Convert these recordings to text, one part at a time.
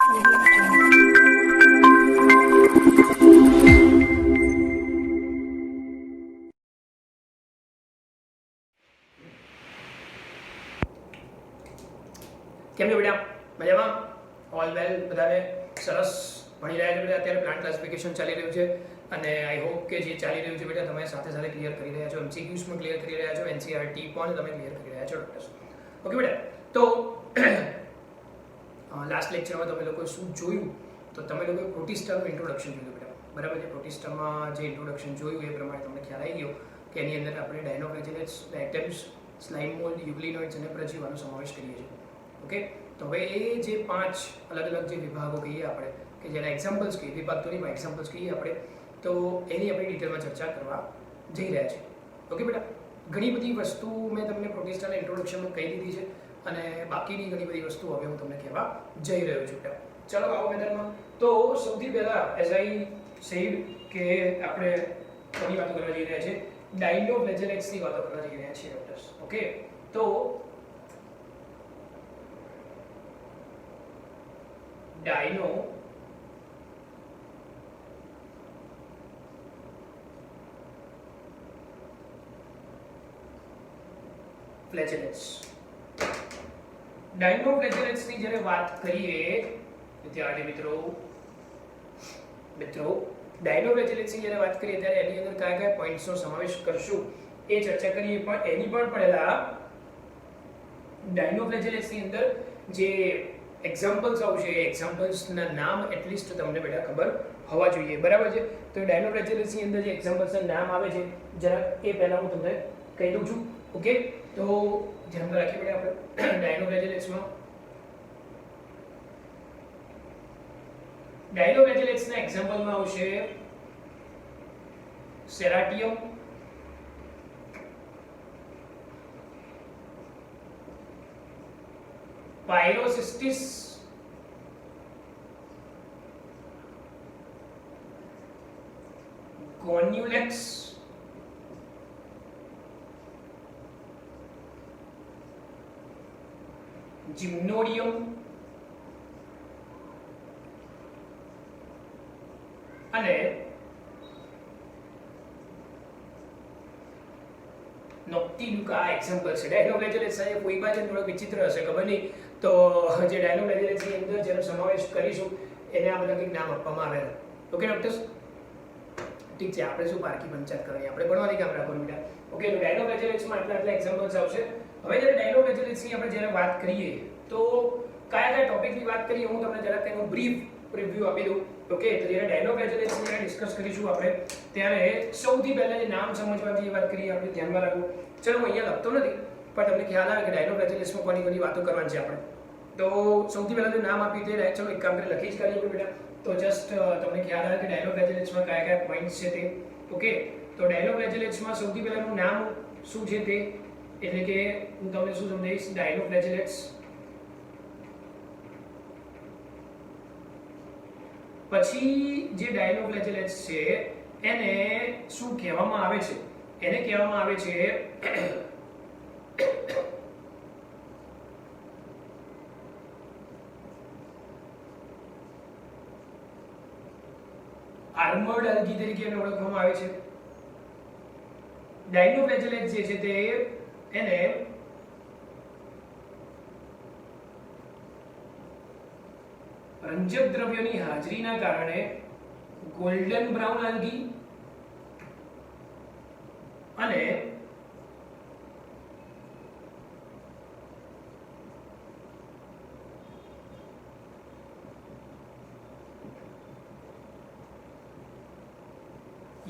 કેમ છો બેટા? મજામાં? All well? બધાને સરસ ભણી રહ્યા છે બેટા? અત્યારે પ્લાન્ટ ક્લાસિફિકેશન ચાલી રહ્યું છે અને આઈ હોપ કે જે ચાલી રહ્યું છે બેટા તમે સાથે સાથે ક્લિયર કરી રહ્યા છો, એમસીક્યુઝ પણ ક્લિયર કરી રહ્યા છો, એનસીઆરટી પણ તમે ક્લિયર કરી રહ્યા છો ડોક્ટર્સ. ઓકે બેટા, તો લાસ્ટ લેક્ચરમાં તમે લોકોએ શું જોયું? તો તમે લોકોએ પ્રોટિસ્ટાનું ઇન્ટ્રોડક્શન જોયું બેટા, બરાબર છે? પ્રોટિસ્ટામાં જે ઇન્ટ્રોડક્શન જોયું એ પ્રમાણે તમને ખ્યાલ આવી ગયો કે એની અંદર આપણે ડાયનોફ્લેજેલેટ્સ, લેક્ટેમ્સ, સ્લાઇમ મોલ્ડ, યુગ્લિનોઇડ્સ અને પ્રજીવાનો સમાવેશ કરીએ છીએ. ઓકે, તો હવે એ જે 5 અલગ અલગ જે વિભાગો કહીએ આપણે, કે જેના એક્ઝામ્પલ્સ કહીએ, વિભાગ તો નહીં પણ એક્ઝામ્પલ્સ કહીએ આપણે, તો એની આપણે ડિટેલમાં ચર્ચા કરવા જઈ રહ્યા છીએ. ઓકે બેટા, ઘણી બધી વસ્તુ મેં તમને પ્રોટિસ્ટાના ઇન્ટ્રોડક્શનમાં કહી દીધી છે અને બાકીની ઘણી બધી વસ્તુ હવે હું તમને કહેવા જઈ રહ્યો છું બેટા. ચાલો આવો મેદાનમાં. તો સૌથી પહેલાં એઝ આઈ સેડ કે આપણે કોની વાતો કરવા જઈ રહ્યા છીએ? ડાયનોફ્લેજેલેટ્સની વાતો કરવા જઈ રહ્યા છીએ ડોક્ટર્સ. ઓકે, તો ડાયનોફ્લેજેલેટ્સની જ્યારે વાત કરીએ વિદ્યાર્થી મિત્રો ડાયનોફ્લેજેલેટ્સની જ્યારે વાત કરીએ ત્યારે એની અંદર કયા કયા પોઈન્ટ્સનો સમાવેશ કરશું એ ચર્ચા કરીએ, પણ એની પણ પહેલા ડાયનોફ્લેજેલેટ્સની અંદર જે એક્ઝામ્પલ્સ આવશે એ એક્ઝામ્પલ્સના નામ એટલીસ્ટ તમને બેટા ખબર હોવા જોઈએ, બરાબર છે? તો ડાયનોફ્લેજેલેટ્સની અંદર જે એક્ઝામ્પલ્સના નામ આવે છે જરા એ પહેલાં હું તમને કહી દઉં છું. ઓકે, તો ધ્યાનમાં રાખીએ બેટા આપણે ડાયનોફ્લેજેલેટ્સના એક્ઝામ્પલમાં આવશે સેરાટિયમ, પાયરોસિસ્ટિસ, ગોન્યુલેક્સ, જિમ્નોડિયમ અને નોક્ટિલુકા એક્ઝામ્પલ છે. ડાયનોફ્લેજેલેટ્સ એ કોઈ બાજુ થોડો વિચિત્ર હશે, ખબર નહીં, તો જે ડાયનોફ્લેજેલેટ્સની અંદર જેનો સમાવેશ કરીશું એને આ બધા કંઈક નામ આપવામાં આવેલા. ઓકે ડોક્ટર્સ, ઠીક છે, આપણે શું પારકી પંચાયત કરવાની, આપણે ભણવાની કામ રાખવાનું બેટા. ઓકે, તો ડાયનોફ્લેજેલેટ્સમાં આટલા એક્ઝામ્પલ્સ આવશે. હવે જ્યારે ડાયનોફ્લેજેલેટ્સની આપણે જ્યારે વાત કરીએ તો કયા કયા ટોપિકની વાત કરીએ હું તમને જરાક એનું બ્રીફ રિવ્યુ આપી દઉં. ઓકે, તો જ્યારે ડાયનોફ્લેજેલેટ્સની જ્યારે ડિસ્કસ કરીશું આપણે ત્યારે સૌથી પહેલા જે નામ સમજવાની વાત કરીએ આપણે ધ્યાનમાં રાખવું. ચલો હું અહીંયા લખતો નથી પણ તમને ખ્યાલ આવે કે ડાયનોફ્લેજેલેટ્સમાં કોની કોની વાતો કરવાની છે આપણે. તો સૌથી પહેલા જે નામ આપ્યું તે ચલો એક કામ કરી લખી જ કરીએ બેટા. તો જસ્ટ તમને ખ્યાલ આવે કે ડાયનોફ્લેજેલેટ્સમાં કયા કયા પોઈન્ટ્સ છે તે. ઓકે, તો ડાયનોફ્લેજેલેટ્સમાં સૌથી પહેલાનું નામ શું છે તે, એટલે કે હું તમને શું સમજાવીશ. ડાયનોફ્લેજેલેટ્સ પછી જે ડાયનોફ્લેજેલેટ્સ છે એને શું કહેવામાં આવે છે? એને કહેવામાં આવે છે આર્મર્ડ અલ્ગી તરીકે એને ઓળખવામાં આવે છે. ડાયનોફ્લેજેલેટ્સ જે છે તે એને રંજક દ્રવ્યોની હાજરીના કારણે ગોલ્ડન બ્રાઉન આલ્ગી અને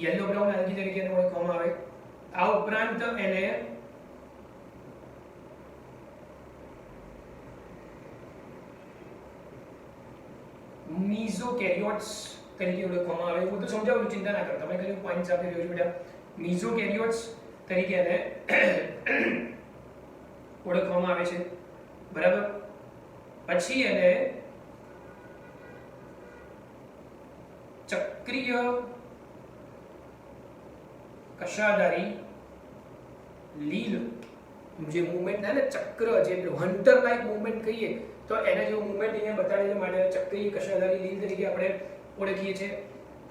યલો બ્રાઉન આલ્ગી તરીકે ઓળખવામાં આવે. આ ઉપરાંત એને મીઝોકેરિયોટ્સ તરીકે ઓળખવામાં આવે. હું તો સમજાવું છું, ચિંતા ના કરો, તમે કયું પોઈન્ટ્સ આપી રહ્યો છો બેટા. મીઝોકેરિયોટ્સ તરીકે એને ઓળખવામાં આવે છે, બરાબર. પછી એને ચક્રીય કશાધારી લીલ જે મૂવમેન્ટ થાય ને, ચક્ર જે હન્ટર લાઈક મૂવમેન્ટ કહીએ તો એના જેવું મુવમેન્ટ અહીંયા બતાડેલા માટે ચક્રીય કશાધારી લીલ તરીકે આપણે ઓળખીએ છીએ.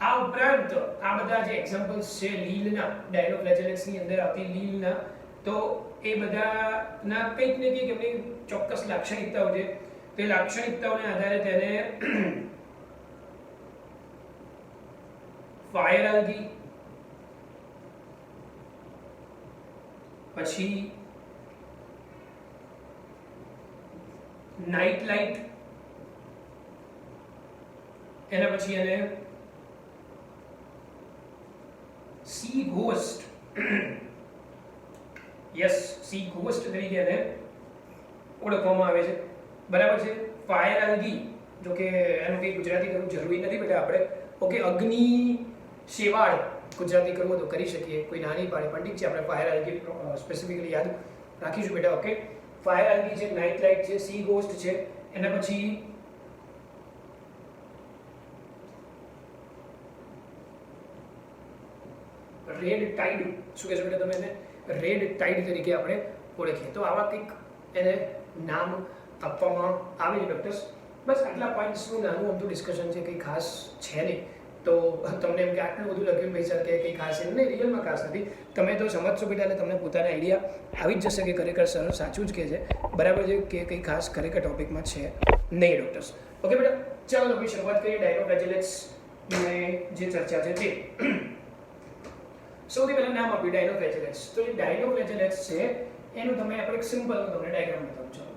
આ ઉપરાંત આ બધા જે એક્ઝામ્પલ્સ છે લીલના, ડાયનોફ્લેજેલેટ્સની અંદર આવતી લીલના, તો એ બધાના કંઈક ને કંઈક એમની ચોક્કસ લાક્ષણિકતાઓ છે. તે લાક્ષણિકતાઓને આધારે તેને ફાયર આલ્ગી, પછી નાઇટ લાઇટ, એના પછી એને C ghost, yes she ghost તરીકે એને ઓળખવામાં આવે છે. બરાબર છે. ફાયર આલ્ગી, જો કે એનું કંઈ ગુજરાતી કરવું જરૂરી નથી બેટા આપણે. ઓકે, અગ્નિ શેવાળ ગુજરાતી કરવું તો કરી શકીએ, કોઈ નાની પાડે, પણ ઠીક છે આપણે ફાયર આલ્ગી સ્પેસિફિકલી યાદ રાખીશું બેટા. ઓકે, ફાયર આલ્ગી છે, નાઇટ લાઇટ છે, સી ઘોસ્ટ છે, એના પછી રેડ ટાઇડ, શું કહેશો બેટા તમે એને? રેડ ટાઇડ તરીકે આપણે ઓળખીએ. તો આવા કંઈક એને નામ આપવામાં આવે છે ડોક્ટર્સ. બસ આટલા પોઈન્ટ્સનું નાનું અમથું ડિસ્કશન છે, કંઈ ખાસ છે નહીં. તો તમને એમ કે આટલું બધું લખ્યું ભાઈ સર કે કંઈ ખાસ છે નહીં, રિયલમાં ખાસ નથી. તમે તો સમજશો બેટા એટલે તમને પોતાના આઈડિયા આવી જ જશે કે ખરેખર સર સાચું જ કહે છે, બરાબર છે, કે કંઈ ખાસ ખરેખર ટોપિકમાં છે નહીં ડોક્ટર્સ. ઓકે બેટા, ચાલો ભાઈ શરૂઆત કરીએ ડાયનોફ્લેજેલેટ્સની જે ચર્ચા છે તે. સૌથી પહેલા નામ આપ્યું ડાયનોફ્લેજેલેટ્સ. તો જે ડાયનોફ્લેજેલેટ્સ છે એનું તમે આપણે એક સિમ્પલ તમને ડાયાગ્રામ બતાવું છું.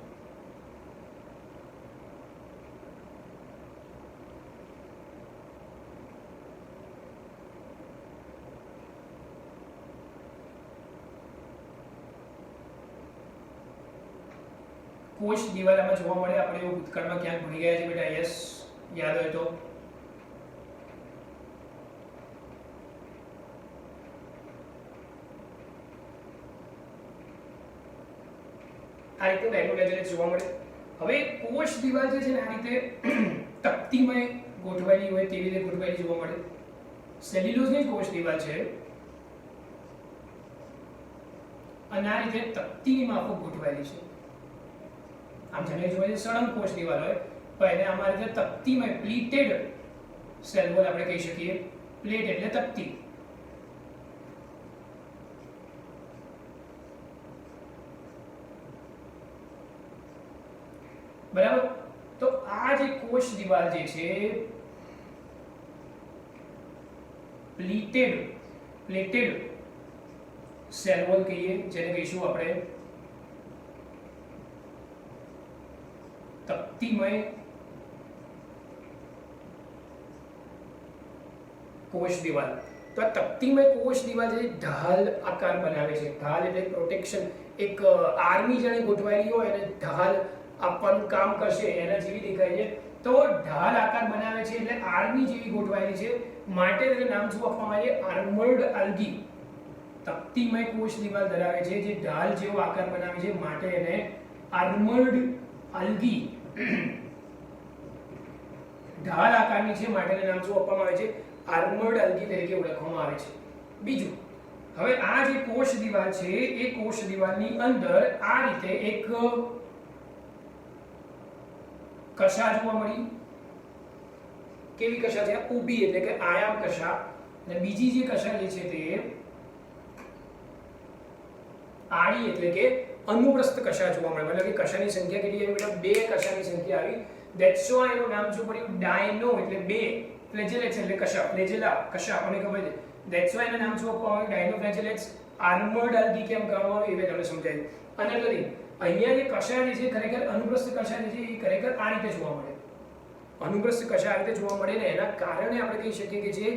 કોષ દિવાલ આમાં જોવા મળે. આપણે એવું ભૂતકાળમાં ક્યાંક ભણી ગયા છે બેટા, યસ યાદ હોય તો. આ રીતે ડાયનોફ્લેજેલેટ્સ જોવા મળે. હવે કોષ દિવાલ જે છે ને આ રીતે તકતીમય ગોઠવાયેલી હોય તેવી રીતે ગોઠવાયેલી જોવા મળે. સેલ્યુલોઝની કોષ દિવાલ છે અને આ રીતે તકતીની માફક ગોઠવાયેલી છે. આમ જાણે જોઈએ સળંગ કોષ દિવાલ હોય તો એને અમારી રીતે તકતીમય પ્લીટેડ સેલ વોલ આપણે કહી શકીએ. પ્લેટ એટલે તકતી. બરાબર. તો આ જે કોષ દિવાલ જે છે પ્લેટેડ સેલ વોલ કહીએ, જેને કહીશું આપણે તકતીમય કોષ દિવાલ. તો આ તકતીમય કોષ દિવાલ જે ઢાલ આકાર બનાવે છે. ઢાલ એટલે પ્રોટેક્શન. એક આર્મી જાણે ગોઠવાયેલી હોય અને ઢાલ આપવાનું કામ કરશે એના જેવી દેખાય છે. તો ઢાલ આકાર બનાવે છે એટલે આર્મી જેવી ગોઠવાયેલી છે, માટે તેને નામ શું આપવામાં આવે છે? Armoured algae. તકતીમય કોષ દિવાલ ધરાવે છે જે ઢાલ જેવો આકાર બનાવે છે, માટે એને આર્મર્ડ આલ્ગી, ઢાલ આકારની છે માટે નામ શું આપવામાં આવે છે? આર્મર્ડ આલ્ગી તરીકે ઓળખવામાં આવે છે. બીજું, હવે આ જે કોષ દિવાલ છે એ કોષ દિવાલની અંદર આ રીતે એક કશા જોવા મળી. કેવી કશા છે? ઊભી એટલે કે આયામ કશા. અને બીજી જે કશા જે છે તે આડી એટલે કે અનુપ્રસ્થ કશા જોવા મળે. મતલબ કે કશાની સંખ્યા કેટલી આવી બેટા? 2 કશાની સંખ્યા આવી. ધેટ્સ વ્હાય એનું નામ શું પડ્યું? ડાયનો એટલે 2, ફ્લેજેલેટ્સ એટલે કશા, ફ્લેજેલા કશા આપણને ખબર છે. ધેટ્સ વ્હાય એનું નામ શું આપવામાં આવ્યું? ડાયનોફ્લેજેલેટ્સ. આર્મર્ડ આલ્ગી કેમ કહેવામાં આવે એ તમને સમજાય. અને એટલે અહીંયા જે કશા જે છે ખરેખર અનુપ્રસ્થ કશા જે છે એ ખરેખર આ રીતે જોવા મળે. અનુપ્રસ્થ કશા આ રીતે જોવા મળે ને એના કારણે આપણે કહી શકીએ કે જે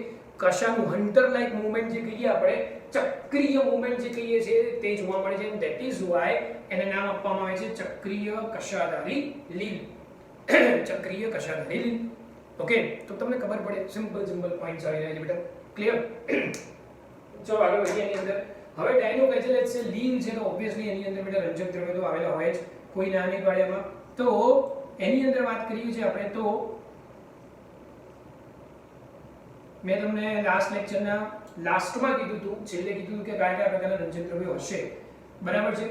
કશાનું હન્ટર લાઇક મૂવમેન્ટ જે કહીએ આપણે, ચક્રીય મૂવમેન્ટ જે કહીએ છીએ તે જોવા મળે છે. ધેટ ઇઝ વાય એને નામ આપવામાં આવે છે ચક્રીય કશાધારી લીલ. ચક્રીય કશાધારી લીલ. ઓકે, તો તમને ખબર પડે. સિમ્પલ પોઈન્ટ્સ આવી રહ્યા છે બેટા. ક્લિયર? ચલો આગળ વધીએ. એની અંદર હવે ડાયનોફ્લેજેલેટ્સ છે, લીલ છે, તો ઓબ્વિયસલી એની અંદર બેટા રંજક દ્રવ્ય તો આવેલા હોય જ, કોઈ ના નહીં પાડે એમાં. તો એની અંદર વાત કરીએ છીએ આપણે, તો મેં તમને લાસ્ટ લેક્ચરના લાસ્ટમાં કીધું હતું, છેલ્લે કીધું હતું કે કયા કયા પ્રકારના રંજક દ્રવ્યો હશે. બરાબર છે?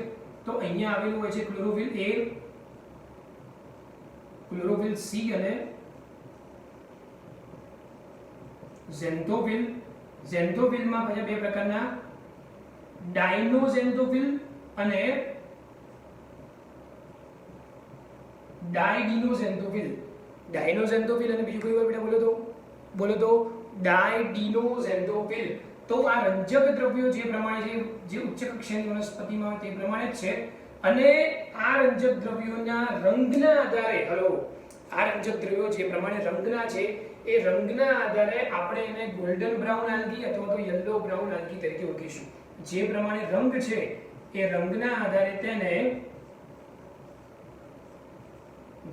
તો અહીંયા આવેલું હોય છે ક્લોરોફિલ A, ક્લોરોફિલ સી અને ઝેન્થોફિલ. ઝેન્થોફિલમાં પછી બે પ્રકારના ડાયનોઝેન્થોફિલ અને ડાયડિનોઝેન્થોફિલ. ડાયનોઝેન્થોફિલ અને બીજું કયું બેટા બોલો તો ડાયડિનોઝેન્થોફિલ. તો આ રંજક દ્રવ્યો જે પ્રમાણે છે જે ઉચ્ચ કક્ષાની વનસ્પતિમાં તે પ્રમાણે જ છે અને આ રંજક દ્રવ્યોના રંગના આધારે આ રંજક દ્રવ્યો જે પ્રમાણે રંગના છે એ રંગના આધારે આપણે એને ગોલ્ડન બ્રાઉન આલ્ગી અથવા તો યલો બ્રાઉન આલ્ગી તરીકે ઓળખીશું. જે પ્રમાણે રંગ છે એ રંગના આધારે તેને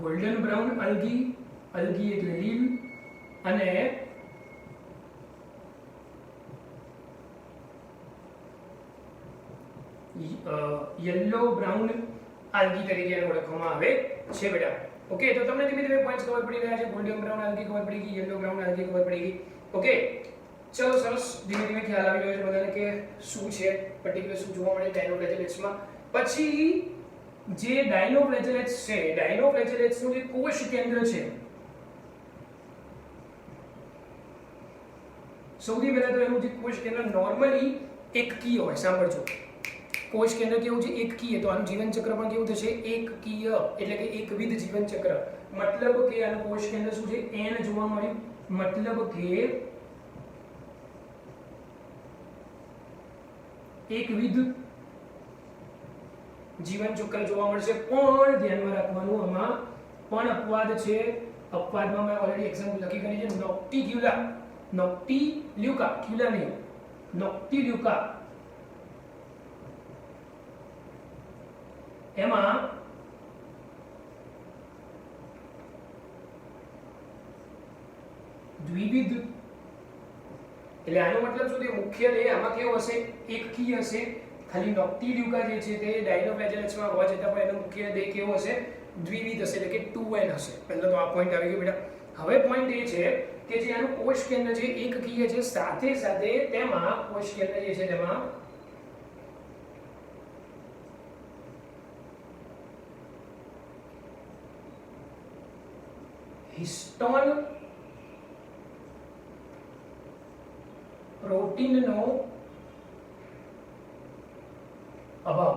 ગોલ્ડન બ્રાઉન આલ્ગી એટલે લીલ અને યલો બ્રાઉન આલ્ગી તરીકે ઓળખવામાં આવે છે બેટા. ઓકે, તો તમને ધીમે ધીમે પોઈન્ટ્સ ખબર પડી રહ્યા છે. ગોલ્ડન બ્રાઉન આલ્ગી ખબર પડી ગઈ, યલો બ્રાઉન આલ્ગી ખબર પડી ગઈ. ઓકે, ચલો સરસ. ધીમે ધીમે ખ્યાલ આવી રહ્યો છે બધાને કે શું છે પર્ટિક્યુલર શું જોવા મળે ડાયનોફ્લેજેલેટ્સમાં. પછી જે ડાયનોફ્લેજેલેટ્સ છે, ડાયનોફ્લેજેલેટ્સનું જે કોષ કેન્દ્ર છે, સૌથી પહેલા તો એનું જે કોષ કેન્દ્ર નોર્મલી એકકીય હોય. સાંભળજો, કોષ કેન્દ્ર કેવું છે? એકકીય. તો આનું જીવન ચક્ર પણ કેવું થશે? એકકીય, એટલે કે એકવિધ જીવન ચક્ર. મતલબ કે આનું કોષ કેન્દ્ર શું છે? n જોવા મળ્યું. મતલબ કે એકવિધ જીવન ચક્ર જોવા મળશે. પણ ધ્યાનમાં રાખવાનું આમાં પણ અપવાદ છે. અપવાદમાં મેં ઓલરેડી એક્ઝામ્પલ લખી કરી છે. નોક્ટિલ્યુકા, ક્યુલા નહીં, નોક્ટિલ્યુકા, એમાં દ્વિવિધ, એટલે આનો મતલબ શું થયો? મુખ્ય દેહ આમાં કેવો હશે? એકકીય હશે. ખાલી નોક્ટિલ્યુકા જે છે તે ડાયનોફ્લેજેલેટ્સમાં હોવા છતાં પણ એનો મુખ્ય દેહ કેવો હશે? દ્વિવિધ હશે, એટલે કે 2n હશે. પહેલો તો આ પોઈન્ટ આવી ગયો બેટા. હવે પોઈન્ટ એ છે કે જે આનું કોષ કેન્દ્ર છે એકકીય છે, સાથે સાથે તેમાં કોષ કેન્દ્ર જે છે તેમાં હિસ્ટોન પ્રોટીનનો અભાવ.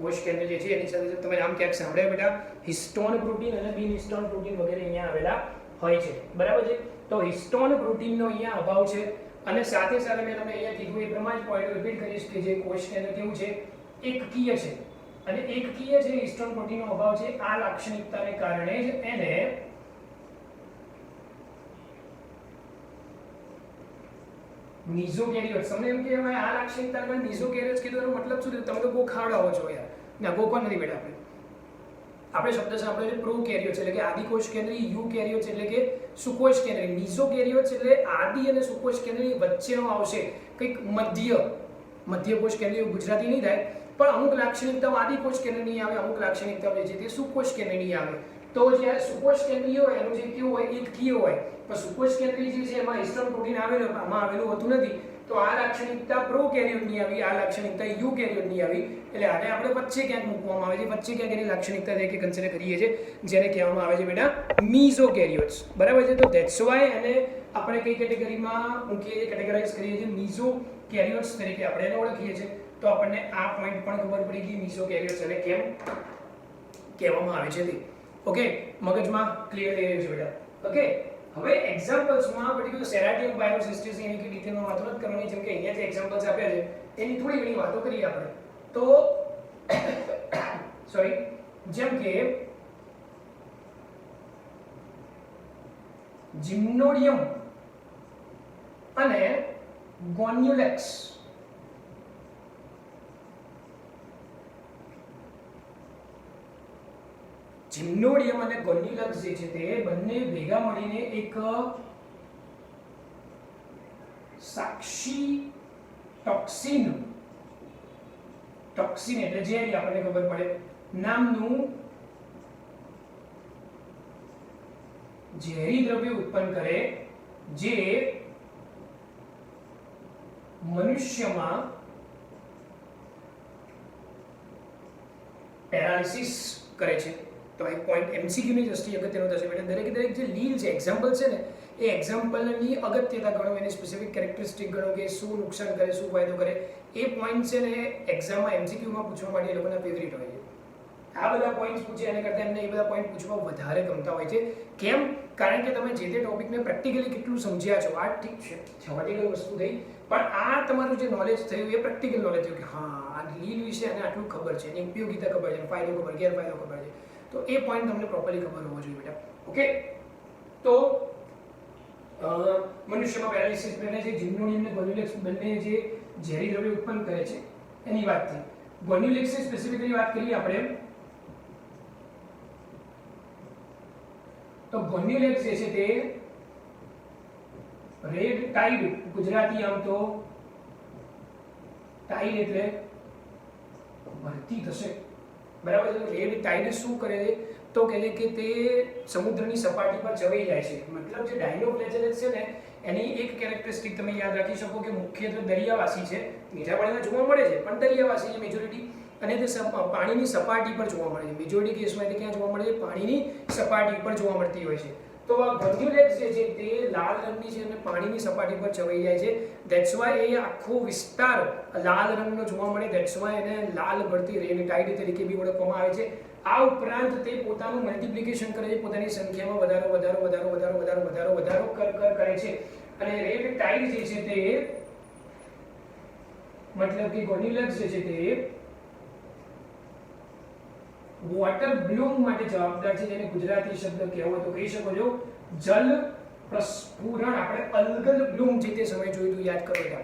કોષ કેન્દ્ર જે છે એની સાથે તમે નામ ક્યાંક સાંભળ્યા બેટા? હિસ્ટોન પ્રોટીન અને બિન હિસ્ટોન પ્રોટીન વગેરે અહીંયા આવેલા હોય છે. બરાબર છે? તો હિસ્ટોન પ્રોટીનનો અહીંયા અભાવ છે અને સાથે સાથે મેં તમને અહીંયા કીધું એ પ્રમાણે પોઈન્ટ રિપીટ કરીશ કે જે કોષ કેન્દ્ર કેવું છે? એકકીય છે. અને એકકીય છે, હિસ્ટોન પ્રોટીનનો અભાવ છે. આ લાક્ષણિકતાને કારણે જ એને મીઝોકેરિયોટ્સ, તમને એમ કહેવાય આ લાક્ષણિકતાને મીઝોકેરિયોટ્સ કીધું. એનો મતલબ શું? તમે તો ગોખાવડાવો છો યાર. ના, ગોખવા નથી બેટા. આપણે શબ્દ સાંભળ્યો છે પ્રોકેરિયોટ્સ એટલે કે આદિકોષ કેન્દ્રી, યુકેરિયોટ્સ એટલે કે સુકોષ કેન્દ્રી. મીઝોકેરિયોટ્સ એટલે આદિ અને સુકોષ કેન્દ્રની વચ્ચેનો આવશે કંઈક મધ્યકોષ કેન્દ્રી. ગુજરાતી નહીં થાય, પણ અમુક લાક્ષણિકતાઓ આદિકોષ કેન્દ્રની આવે, અમુક લાક્ષણિકતાઓ જે છે તે સુકોષ કેન્દ્રની આવે. તો જ્યારે સુકોષ કેન્દ્રીય હોય એનું જે કેવું હોય? એકકીય હોય. પણ સુકોષ કેન્દ્રી જે છે એમાં હિસ્ટોન પ્રોટીન આવેલું, આમાં આવેલું હોતું નથી. તો આ લાક્ષણિકતા પ્રોકેરિયોટની આવી, આ લાક્ષણિકતા યુકેરિયોટની આવી. એટલે આને આપણે વચ્ચે ક્યાંક મૂકવામાં આવે છે. વચ્ચે ક્યાંક એની લાક્ષણિકતા તરીકે કન્સિડર કરીએ છીએ, જેને કહેવામાં આવે છે બેટા મીઝોકેરિયોટ્સ. બરાબર છે? તો ધેટ્સ વાય એને આપણે કઈ કેટેગરીમાં મૂકીએ છીએ? કેટેગરાઇઝ કરીએ છીએ મીઝોકેરિયોટ્સ તરીકે આપણે એને ઓળખીએ છીએ. તો આપણને આ પોઈન્ટ પણ ખબર પડી ગઈ મીઝોકેરિયોટ્સ અને કેમ કહેવામાં આવે છે તે. ઓકે, મગજમાં ક્લિયર થઈ રહ્યું છે બેટા? ઓકે, હવે એક્ઝામ્પલ્સમાં પર્ટિક્યુલર સેરાટિયમ બાયોસિસ્ટિસ એની કે ડિટેલમાં વાતો નથી કરવાની. જેમ કે અહીંયા જે એક્ઝામ્પલ્સ આપ્યા છે એની થોડી ઘણી વાતો કરીએ આપણે. તો સોરી, જેમ કે જિમ્નોડિયમ અને ગોન્યુલેક્સ. જિમ્નોડિયમ અને ગોન્યુલેક્સ જે છે તે બંને ભેગા મળીને એક સાક્ષી ટોક્સિન એટલે ઝેરી, આપણને ખબર પડે, નામનું ઝેરી દ્રવ્ય ઉત્પન્ન કરે જે મનુષ્યમાં પેરાલિસિસ કરે છે. તો એક પોઈન્ટ એમસીક્યુની દ્રષ્ટિએ અગત્યનો થશે બેટા. દરેકે દરેક જે લીલ છે એક્ઝામ્પલ છે ને એ એક્ઝામ્પલની અગત્યતા ગણો, એની સ્પેસિફિક કેરેક્ટરિસ્ટિક ગણો કે શું નુકસાન કરે શું ફાયદો કરે. એ પોઈન્ટ છે ને એક્ઝામમાં એમસીક્યુમાં પૂછવા માટે એ લોકોના ફેવરિટ હોય છે. આ બધા પોઈન્ટ્સ પૂછે એના કરતાં એમને એ બધા પોઈન્ટ પૂછવા વધારે ગમતા હોય છે. કેમ? કારણ કે તમે જે તે ટોપિકને પ્રેક્ટિકલી કેટલું સમજ્યા છો. આ ઠીક છે થિયોરિટિકલ વસ્તુ થઈ, પણ આ તમારું જે નોલેજ થયું એ પ્રેક્ટિકલ નોલેજ થયું કે હા આ લીલ વિશે અને આટલું ખબર છે, એની ઉપયોગિતા ખબર છે, ફાયદો ખબર, ગેરફાયદો ખબર છે. તો એ પોઈન્ટ તમને પ્રોપરલી ખબર હોવો જોઈએ બેટા. ઓકે, તો મનુષ્યમાં પેરાલિસિસ બને છે, જીમ્નોનિયમ અને ગોન્યુલેક્સ બંને જે ઝેરી દ્રવ્ય ઉત્પન્ન કરે છે એની વાત થઈ. ગોન્યુલેક્સની સ્પેસિફિકલી વાત કરીએ આપણે તો ગોન્યુલેક્સ જે છે તે રેડ ટાઇડ, ગુજરાતી આમ તો ટાઇડ એટલે ભરતી થશે, બરાબર છે. રેડ ટાઇડ શું કરે છે તો કહે છે કે તે સમુદ્રની સપાટી પર ચવાઈ જાય છે. મતલબ જે ડાયનોફ્લેજેલેટ્સ છે ને એની એક કેરેક્ટરિસ્ટિક તમે યાદ રાખી શકો કે મુખ્યત્વે દરિયાવાસી છે, મીઠા પાણીમાં જોવા મળે છે પણ દરિયાવાસી છે મેજોરિટી, અને તે પાણીની સપાટી પર જોવા મળે છે. મેજોરિટી કેસમાં તે ક્યાં જોવા મળે છે? પાણીની સપાટી પર જોવા મળતી હોય છે. તો આ ગોન્યુલેક્સ જે છે તે લાલ રંગની છે અને પાણીની સપાટી પર ચવાઈ જાય છે. ધેટ્સ વાય એ આખો વિસ્તાર લાલ રંગનો જોવા મળે. ધેટ્સ વાય એને લાલ ભરતી રેડ ટાઇડ તરીકે બી ઓળખવામાં આવે છે. આ ઉપરાંત તે પોતાનું મલ્ટિપ્લિકેશન કરે છે, પોતાની સંખ્યામાં વધારો કરે છે. અને રેડ ટાઇડ જે છે તે મતલબ કે ગોન્યુલેક્સ જે છે તે વોટર બ્લૂમ માટે જવાબદાર છે, જેને ગુજરાતી શબ્દ કહેવો તો કહી શકો છો જલ પ્રસ્ફુરણ. આપણે અલ્ગલ બ્લૂમ જે તે સમય જોયું હતું, યાદ કરો બેટા.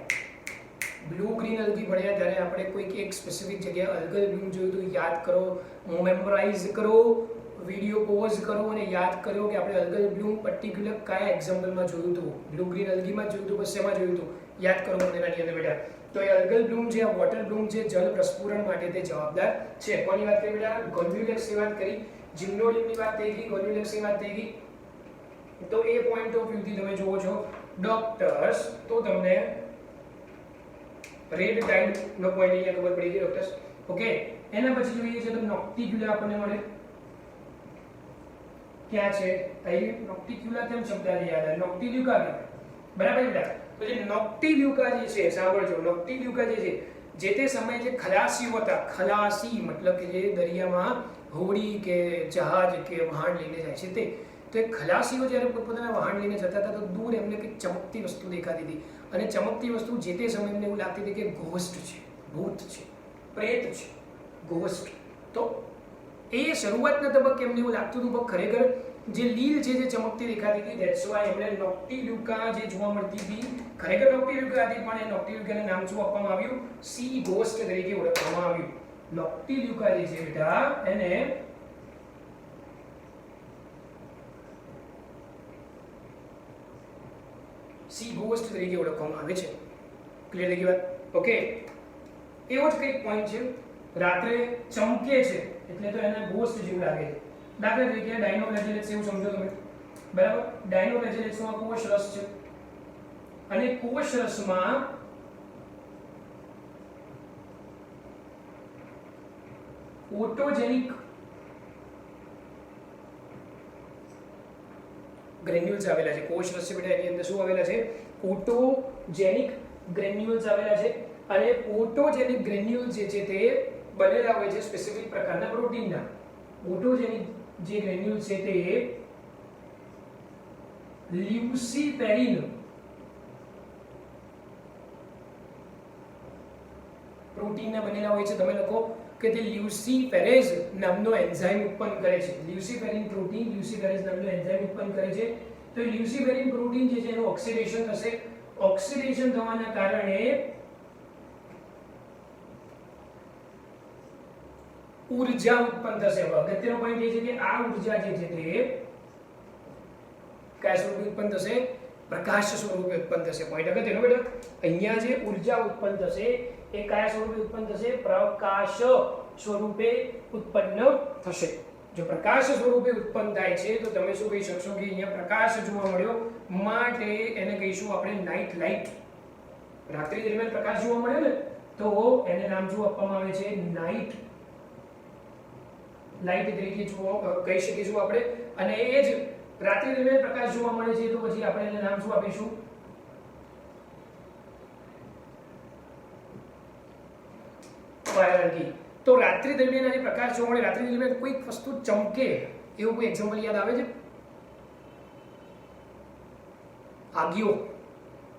બ્લુ ગ્રીન અલ્ગી ભણ્યા ત્યારે આપણે કોઈક એક સ્પેસિફિક જગ્યાએ અલ્ગલ બ્લૂમ જોયું હતું, યાદ કરો, મેમોરાઇઝ કરો, વિડિયો પોઝ કરો અને યાદ કરો કે આપણે અલ્ગલ બ્લૂમ પર્ટિક્યુલર કયા એક્ઝામ્પલમાં જોયું હતું. બ્લુ ગ્રીન અલ્ગીમાં જોયું હતું, પછી શેમાં જોયું હતું યાદ કરો મને નાની અંદર બેટા. તો એ અલ્ગલ બ્લૂમ છે, વોટર બ્લૂમ છે, જલ પ્રસ્ફુરણ માટે તે જવાબદાર છે. કોની વાત કરી બેટા? ગોન્યુલેક્સની વાત કરી, જીમ્નોનિયમની વાત થઈ ગઈ, ગોન્યુલેક્સની વાત થઈ ગઈ. તો એ પોઈન્ટ ઓફ વ્યૂથી તમે જોવો છો ડોક્ટર્સ, તો તમને રેડ ટાઇડ નો પોઈન્ટ અહીંયા ખબર પડી ગઈ ડોક્ટર્સ. ઓકે, એના પછી જોઈએ છે તો નોક્ટિક્યુલા આપણને મળે. ક્યાં છે? અહીં નોક્ટિક્યુલા કેમ શબ્દ યાદ આવે? નોક્ટિલ્યુકા, બરાબર બેટા. તો જે નોક્ટિલ્યુકા જે છે, સાંભળજો, નોક્ટિલ્યુકા જે છે જે તે સમયે જે ખલાસીઓ હતા, ખલાસી મતલબ કે જે દરિયામાં હોડી કે જહાજ કે વહાણ લઈને જાય છે તે, તો એ ખલાસીઓ જ્યારે પોતપોતાના વહાણ લઈને જતા હતા તો દૂર એમને કંઈક ચમકતી વસ્તુ દેખાતી હતી. અને ચમકતી વસ્તુ જે તે સમયે એમને એવું લાગતી હતી કે ઘોસ્ટ છે, ભૂત છે, પ્રેત છે, ઘોસ્ટ. તો એ શરૂઆતના તબક્કે એમને એવું લાગતું હતું, પણ ખરેખર જે લીલ છે જે ચમકતી દેખાતી હતી, ધેટ્સ વાય એમને નોક્ટિલ્યુકા જે જોવા મળતી હતી ખરેખર નોક્ટિલ્યુકા હતી, પણ એ નોક્ટિલ્યુકાને નામ શું આપવામાં આવ્યું? સી ઘોસ્ટ તરીકે ઓળખવામાં આવ્યું. નોક્ટિલ્યુકા જે છે બેટા એને સી ઘોસ્ટ તરીકે ઓળખવામાં આવે છે. ક્લિયર થઈ ગઈ વાત? ઓકે, એવો જ કંઈક પોઈન્ટ છે. રાત્રે ચમકે છે એટલે તો એને ઘોસ્ટ જેવું લાગે છે. દાખલા તરીકે ડાયનોફ્લેજેલેટ્સ એવું સમજો તમે, બરાબર. ડાયનોફ્લેજેલેટ્સમાં કોષ રસ છે અને કોષ રસમાં ઓટોજેનિક ગ્રેન્યુલ્સ આવેલા છે. કોષ રસ છે બેટા, એની અંદર શું આવેલા છે? ઓટોજેનિક ગ્રેન્યુલ્સ આવેલા છે. અને ઓટોજેનિક ગ્રેન્યુલ્સ જે છે તે બનેલા હોય છે સ્પેસિફિક પ્રકારના પ્રોટીનના. ઓટોજેનિક જે ગ્રેન્યુલ્સ છે તે લ્યુસીફેરિન પ્રોટીનના બનેલા હોય છે. તમે લખો કે તે લ્યુસીફેરેઝ નામનો એન્ઝાઇમ ઉત્પન્ન કરે છે. લ્યુસીફેરિન પ્રોટીન લ્યુસીફેરેઝ નામનો એન્ઝાઇમ ઉત્પન્ન કરે છે. તો લ્યુસીફેરિન પ્રોટીન જે છે એનું ઓક્સિડેશન થશે. ઓક્સિડેશન થવાના કારણે ઊર્જા ઉત્પન્ન થશે. અગત્યનો પોઈન્ટ એ છે કે આ ઊર્જા જે છે તે કયા સ્વરૂપે ઉત્પન્ન થશે? પ્રકાશ સ્વરૂપે ઉત્પન્ન થશે. પોઈન્ટ અગત્યનો બેટા. અહીંયા જે ઊર્જા ઉત્પન્ન થશે એ કયા સ્વરૂપે ઉત્પન્ન થશે? પ્રકાશ સ્વરૂપે ઉત્પન્ન થશે. જો પ્રકાશ સ્વરૂપે ઉત્પન્ન થાય છે તો તમે શું કહી શકશો કે અહીંયા પ્રકાશ જોવા મળ્યો માટે એને કહીશું આપણે નાઇટ લાઇટ. રાત્રિ દરમિયાન પ્રકાશ જોવા મળ્યો ને તો એને નામ શું આપવામાં આવે છે? નાઇટ લાઇટ તરીકે કહી શકીશું આપણે. અને એ જ રાત્રિ દરમિયાન પ્રકાશ જોવા મળે છે તો પછી આપણે એને નામ શું આપીશું? વાયરંગી. તો રાત્રિ દરમિયાન આજે પ્રકાશ જોવા મળે, રાત્રિ દરમિયાન કોઈક વસ્તુ ચમકે એવું કોઈ એક્ઝામ્પલ યાદ આવે છે? આગિયો,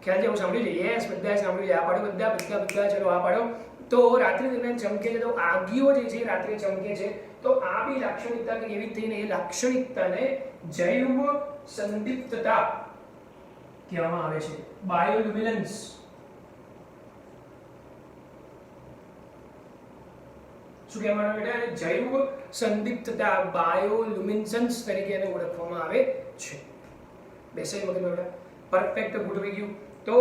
ખ્યાલ છે? હું સાંભળ્યું છે? યસ, બધાએ સાંભળ્યું છે. આ પાડો બધા, ચલો આ પાડો. તો રાત્રિ દરમિયાન ચમકે છે, તો આગિયો જે છે રાત્રે ચમકે છે. તો આ બી લાક્ષણિકતા કે એવી થઈને એ લાક્ષણિકતાને જૈવ સંદિગ્ધતા કહેવામાં આવે છે. બાયોલ્યુમિનન્સ. શું કહેવામાં આવે બેટા? જૈવ સંદિગ્ધતા, બાયોલ્યુમિનન્સ તરીકે એને ઓળખવામાં આવે છે. બેસાઈ મગજ બેટા. પરફેક્ટ, ગોઠવાઈ ગયું. તો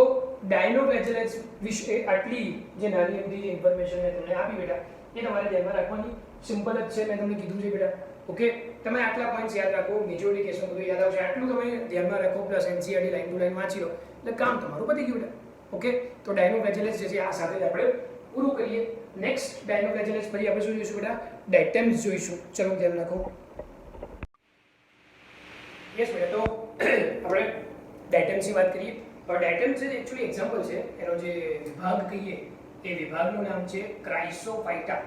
ડાયનોફ્લેજેલેટ્સ વિશે આટલી જે નાની અમથી ઇન્ફોર્મેશન મેં તમને આપી બેટા, એ તમારે ધ્યાનમાં રાખવાની. સિમ્પલ જ છે, મેં તમને કીધું છે બેટા. ઓકે, તમે આટલા પોઈન્ટ્સ યાદ રાખો, મેજોરિટી કેસમાં બધું યાદ આવશે. આટલું તમે ધ્યાનમાં રાખો, plus NCERT line to line વાંચી લો એટલે કામ તમારું પતી ગયું બેટા. ઓકે, તો ડાયનોફ્લેજેલેટ્સ જે છે આ સાથે જ આપણે પૂરું કરીએ. નેક્સ્ટ ડાયનોફ્લેજેલેટ્સ પછી આપણે શું જોઈશું બેટા? ડાયટેમ્સ જોઈશું. ચલો ધ્યાન રાખો. યસ બેટા, તો આપણે ડાયટેમ્સની વાત કરીએ. ડાયટેમ્સ જે એકચ્યુઅલી એક્ઝામ્પલ છે, એનો જે વિભાગ કહીએ એ વિભાગનું નામ છે ક્રાઇસોફાઇટા.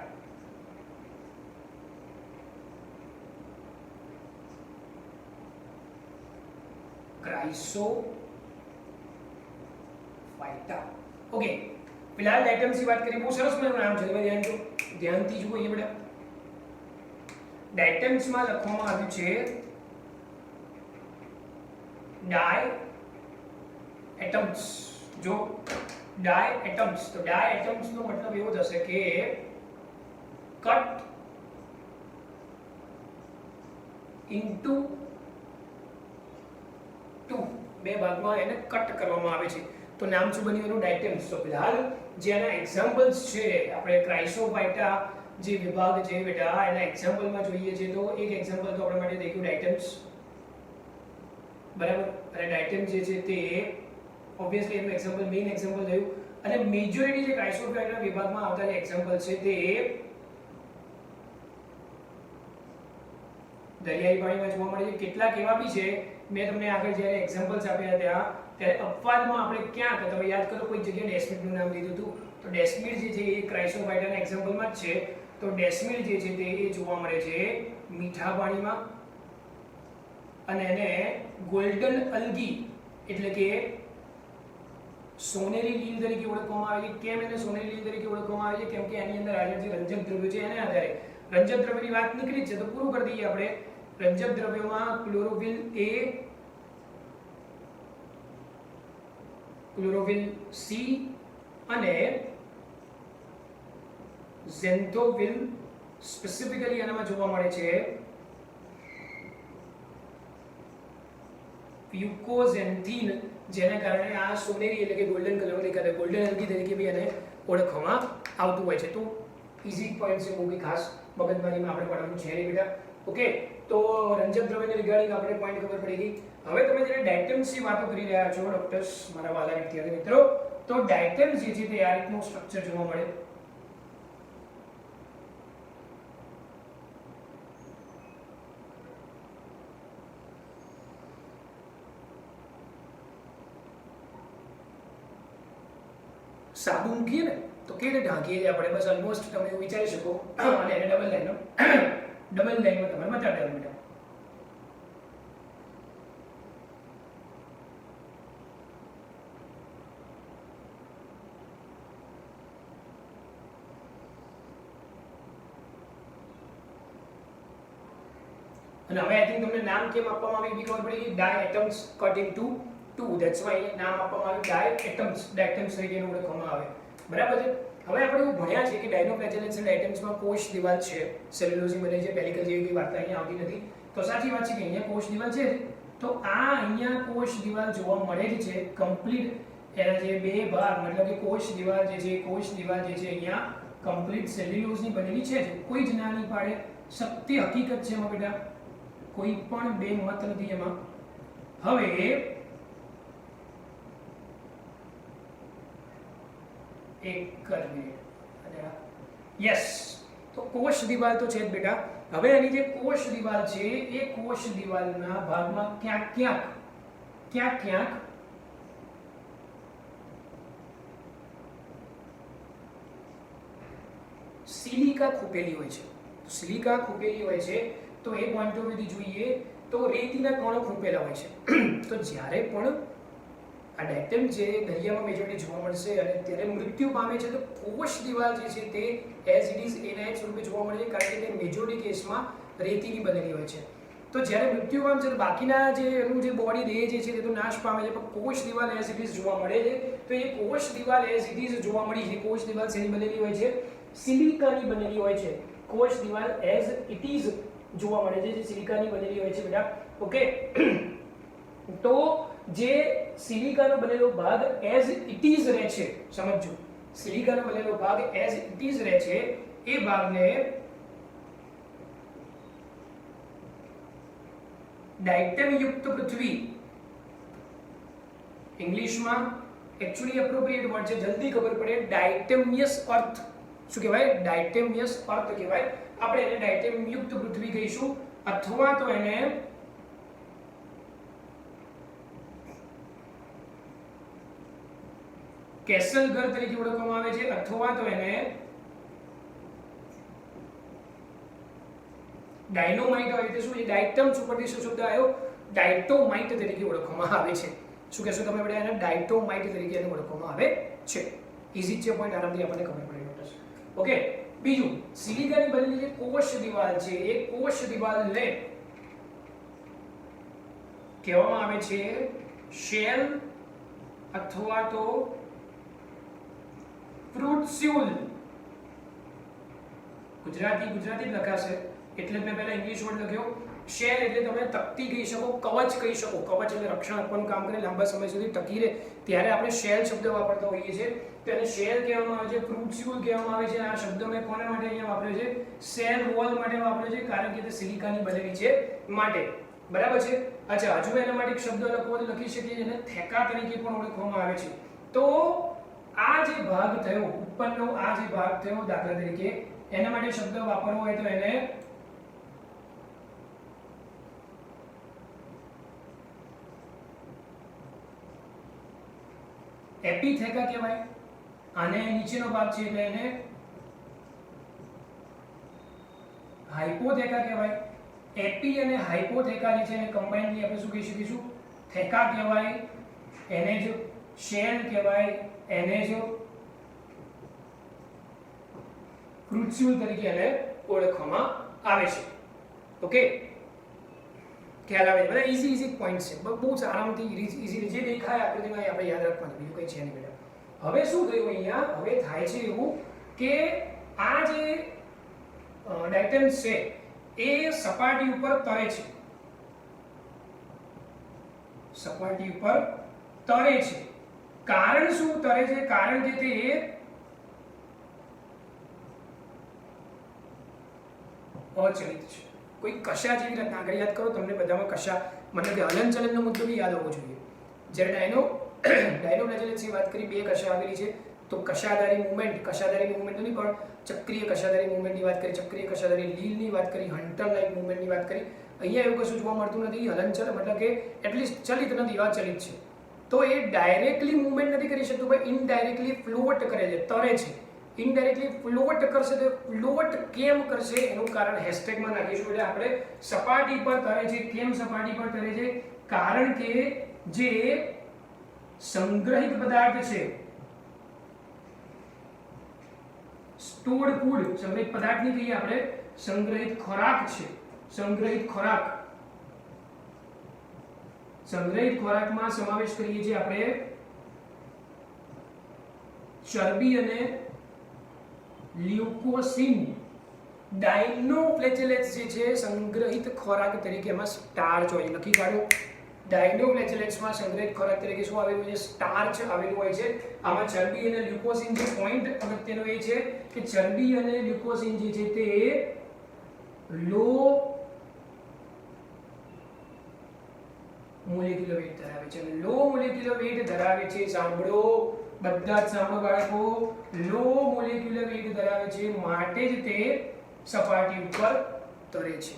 ક્રાઇસોફાઇટા. ઓકે, फिलहाल ડાયટેમ્સની વાત કરીએ. બહુ સરસ મજાનું નામ છે, તમે ધ્યાનથી જુઓ અહીંયા બેટા. ડાયટેમ્સમાં લખવામાં આવ્યું છે ડાય એટમ્સ. જો ડાય એટમ્સ, તો ડાય એટમ્સ નો મતલબ એવો થશે કે કટ ઇન્ટુ ટુ, બે ભાગમાં એને કટ કરવામાં આવે છે. તો નામ શું બન્યું એનું? ડાયટેમ્સ. તો ફિલહાલ જે એના એક્ઝામ્પલ્સ છે, આપણે ક્રાઇસોફાઇટા જે વિભાગ છે બેટા, એના એક્ઝામ્પલમાં જોઈએ છે તો એક એક્ઝામ્પલ તો આપણા માટે દેખ્યું ડાયટેમ્સ, બરાબર. અને ડાયટેમ્સ જે છે તે ઓબ્વિયસલી એનું એક્ઝામ્પલ મેઇન એક્ઝામ્પલ થયું. અને મેજોરિટી જે ક્રાઇસોફાઇટા વિભાગમાં આવતા જે એક્ઝામ્પલ છે તે દરિયાઈ પાણીમાં જોવા મળે છે. કેટલાક એવા બી છે, મેં તમને આગળ જ્યારે એક્ઝામ્પલ્સ આપ્યા હતા ત્યારે અપવાદમાં આપણે ક્યાંક, તમે યાદ કરો, કોઈ જગ્યાએ ડેસ્મિડનું નામ લીધું હતું. તો ડેસ્મિડ જે છે એ ક્રાઇસોફાઇટાના એક્ઝામ્પલમાં જ છે. તો ડેસ્મિડ જે છે તે જોવા મળે છે મીઠા પાણીમાં, અને એને ગોલ્ડન અલ્ગી એટલે કે સોનેરી લીલ તરીકે ઓળખવામાં આવે છે. કેમ એને સોનેરી લીલ તરીકે ઓળખવામાં આવે છે? કેમ કે એની અંદર હાજર જે રંજક દ્રવ્યો છે એને આધારે, રંજક દ્રવ્યની વાત નીકળી છે તો પૂરું કરી દઈએ આપણે. રંજક દ્રવ્યોમાં ક્લોરોફિલ એ, ક્લોરોફિલ સી અને ઝેન્થોફિલ સ્પેસિફિકલી આનામાં જોવા મળે છે ફ્યુકોઝેન્થીન, જેના કારણે આ સોનેરી એટલે કે ગોલ્ડન કલર દેખાય, ગોલ્ડન અલ્ગી તરીકે બી એને ઓળખવામાં આવતું હોય છે. તો ઇઝી પોઈન્ટ છે, બહુ બી ખાસ મગજમારીમાં આપણે પડવાનું છે નહીં બેટા. ઓકે, તો રંજક દ્રવ્યને રિગાર્ડિંગ આપણે પોઈન્ટ ખબર પડી ગઈ. હવે તમે જ્યારે ડાયટેમ્સની વાતો કરી રહ્યા છો ડોક્ટર્સ, મારા વાલા વિદ્યાર્થી મિત્રો, તો ડાયટેમ્સ જે છે તે આ રીતનું સ્ટ્રક્ચર જોવા મળે. સાદું મૂકીએ ને તો કેવી રીતે ઢાંકીએ છીએ આપણે? બસ ઓલમોસ્ટ તમે એવું વિચારી શકો. અને એને ડબલ લાઈનમાં તમારે બતાવી દેવાનું બેટા. અને હવે આઈ થિંક તમને નામ કેમ આપવામાં આવે એ બી ખબર પડી ગઈ. Di atoms cut into two, that's why નામ આપવામાં આવ્યું ડાય એટમ્સ, ડાયટેમ્સ તરીકે ઓળખવામાં આવે. બરાબર છે. હવે આપણે એવું ભણ્યા છે કે ડાયનોફ્લેજેલેટ્સ અને ડાયટેમ્સમાં કોષ દિવાલ છે, સેલ્યુલોઝની બને છે, પેલિકલ જેવી કોઈ વાર્તા અહીંયા આવતી નથી. તો સાચી વાત છે કે અહીંયા કોષ દિવાલ છે. તો આ અહીંયા કોષ દિવાલ જોવા મળે જ છે કમ્પ્લીટ. એના જે બે ભાગ, મતલબ કે કોષ દિવાલ જે છે, કોષ દિવાલ જે છે અહીંયા કમ્પ્લીટ સેલ્યુલોઝની બનેલી છે. કોઈ જ ના નહીં પાડે, સત્ય હકીકત છે એમાં બેટા, કોઈ પણ બે મત નથી એમાં. હવે એક જ મિનિટ. યસ, તો કોષ દિવાલ તો છે જ બેટા. હવે એની જે કોષ દિવાલ છે એ કોષ દિવાલના ભાગમાં ક્યાંક ક્યાંક સિલિકા ખૂપેલી હોય છે. સિલિકા ખૂપેલી હોય છે તો એ પોઈન્ટ ઓફ વ્યૂથી જોઈએ તો રેતીના કણો ખૂપેલા હોય છે. તો જ્યારે પણ આ ડાયટેમ છે દરિયામાં મેજોરિટી જોવા મળશે અને ત્યારે મૃત્યુ પામે છે તો કોષ દિવાલ જે છે તે એઝ ઇટ ઇઝ એના સ્વરૂપે જોવા મળે છે, કારણ કે તે મેજોરિટી કેસમાં રેતીની બનેલી હોય છે. તો જ્યારે મૃત્યુ પામે છે તો બાકીના જે એનું જે બોડી દેહ જે છે તે તો નાશ પામે છે, પણ કોષ દિવાલ એઝ ઇટ ઇઝ જોવા મળે છે. તો એ કોષ દિવાલ એઝ ઇટ ઇઝ જોવા મળી છે. કોષ દિવાલ શેની બનેલી હોય છે? સિલિકાની બનેલી હોય છે. કોષ દિવાલ એઝ ઇટ ઇઝ જોવા મળે છે, જે સિલિકાની બનેલી હોય છે બેટા. ઓકે, તો જે સિલિકાનો બનેલો ભાગ એઝ ઇટ ઇઝ રહે છે, સમજો, સિલિકાનો બનેલો ભાગ એઝ ઇટ ઇઝ રહે છે, એ ભાગને ડાયટેમ યુક્ત પૃથ્વી, ઇંગ્લિશમાં એકચ્યુઅલી એપ્રોપ્રિએટ વર્ડ છે, જલ્દી ખબર પડે, ડાયટેમિયસ અર્થ. શું કહેવાય? ડાયટેમિયસ અર્થ કહેવાય. આપણે એને ડાયટેમ યુક્ત પૃથ્વી કહીશું, અથવા તો એને કેસલ ઘર તરીકે ઓળખવામાં આવે છે, અથવા તો એને ડાયનોમાઇટ આવી રીતે શું છે ડાયટમ સુપરથી શું શબ્દ આવ્યો? ડાયટોમાઇટ તરીકે ઓળખવામાં આવે છે. શું કહેશો તમે બેટા? એને ડાયટોમાઇટ તરીકે એને ઓળખવામાં આવે છે. ઈઝી છે પોઈન્ટ, આરામથી આપણને ખબર પડી જશે. ઓકે, બીજું, સિલિકાની બનેલી જે કોષ દિવાલ છે એ કોષ દિવાલને કહેવામાં આવે છે શેલ અથવા તો ફ્રુટસ્યુલ. ગુજરાતી લખાશે એટલે મેં પહેલા ઇંગ્લિશ વર્ડ લખ્યો. શેલ એટલે તમે તકતી કહી શકો, કવચ કહી શકો. કવચ એટલે રક્ષણ આપવાનું કામ કરે, લાંબા સમય સુધી ટકી રહે, ત્યારે આપણે શેલ શબ્દ વાપરતા હોઈએ છીએ. તો એને શેલ કહેવામાં આવે છે, ફ્રુટસ્યુલ કહેવામાં આવે છે. આ શબ્દ મેં કોના માટે અહીંયા વાપર્યો છે? સેલ વોલ માટે વાપર્યો છે, કારણ કે તે સિલિકાની બનેલી છે માટે. બરાબર છે? અચ્છા, હજુ એના માટે એક શબ્દ લખવો તો લખી શકીએ, જેને થેકા તરીકે પણ ઓળખવામાં આવે છે. તો આ જે ભાગ થયો ઉપરનો, આ જે ભાગ થયો દાખલા તરીકે, એના માટે શબ્દ વાપરવો હોય તો એને એપિથેકા કહેવાય. આને નીચેનો ભાગ છે એટલે એને હાઇપોથેકા કહેવાય. એપી અને હાઇપોથેકા જે છે એને કમ્બાઇનલી આપણે શું કહી શકીશું? થેકા કહેવાય. એને જ શેલ કહેવાય, એને જ ફ્રુટસ્યુલ તરીકે એને ઓળખવામાં આવે છે. ઓકે, ખ્યાલ આવે? બધા ઈઝી પોઈન્ટ છે, બહુ આરામથી ઈઝી જે દેખાય આકૃતિમાં આપણે યાદ રાખવાનું, બીજું કંઈ છે નહીં બેટા. હવે શું થયું અહીંયા? હવે થાય છે એવું કે આ જે ડાયટેમ્સ છે એ સપાટી ઉપર તરે છે. સપાટી ઉપર તરે છે. કારણ શું તરે છે? કારણ કે તે અચલિત છે. કોઈ કશા જેવી રીતના આગળ યાદ કરો, તમને બધામાં કશા મતલબ કે હલનચલનનો મુદ્દો બી યાદ હોવો જોઈએ. જ્યારે ડાયનોફ્લેજેલેટ્સની વાત કરી, બે કશા આવેલી છે. તો કશાધારી મૂવમેન્ટ નહીં પણ ચક્રીય કશાધારી મૂવમેન્ટની વાત કરી, ચક્રીય કશાધારી લીલની વાત કરી, હન્ટર લાઇક મૂવમેન્ટની વાત કરી. અહીંયા એવું કશું જોવા મળતું નથી. હલનચલન મતલબ કે એટલીસ્ટ ચલિત નથી, અચલિત છે. તો એ ડાયરેક્ટલી મૂવમેન્ટ નથી કરી શકતું, ભાઈ ઇનડાયરેક્ટલી ફ્લોટ કરે છે, તરે છે. ઇનડાયરેક્ટલી ફ્લોટ કરશે તો ફ્લોટ કેમ કરશે એનું કારણ હેશટેગમાં નાખીશું. એટલે આપણે સપાટી પર તરે છે. કેમ સપાટી પર તરે છે? કારણ કે જે સંગ્રહિત પદાર્થ છે, સ્ટોર્ડ ફૂડ, સંગ્રહિત પદાર્થ ની કહીએ આપણે, સંગ્રહિત ખોરાક છે. સંગ્રહિત ખોરાકમાં સમાવેશ કરીએ છીએ આપણે ચરબી અને લ્યુકોસિન. ડાયનોફ્લેજેલેટ્સ જે છે સંગ્રહિત ખોરાક તરીકે એમાં સ્ટાર્ચ હોય. લખી કાઢો, ડાયનોફ્લેજેલેટ્સમાં સંગ્રહિત ખોરાક તરીકે શું આવેલું છે? સ્ટાર્ચ આવેલું હોય છે. આમાં ચરબી અને લ્યુકોસિન, જે પોઈન્ટ અગત્યનો એ છે કે ચરબી અને લ્યુકોસિન જે છે તે લો મોલેક્યુલર વેઇટ ધરાવે છે. લો મોલેક્યુલર વેઇટ ધરાવે છે. સાંભળો બધા જ સાંભળો બાળકો, લો મોલેક્યુલર વેઇટ ધરાવે છે, માટે જ તે સપાટી ઉપર તરે છે.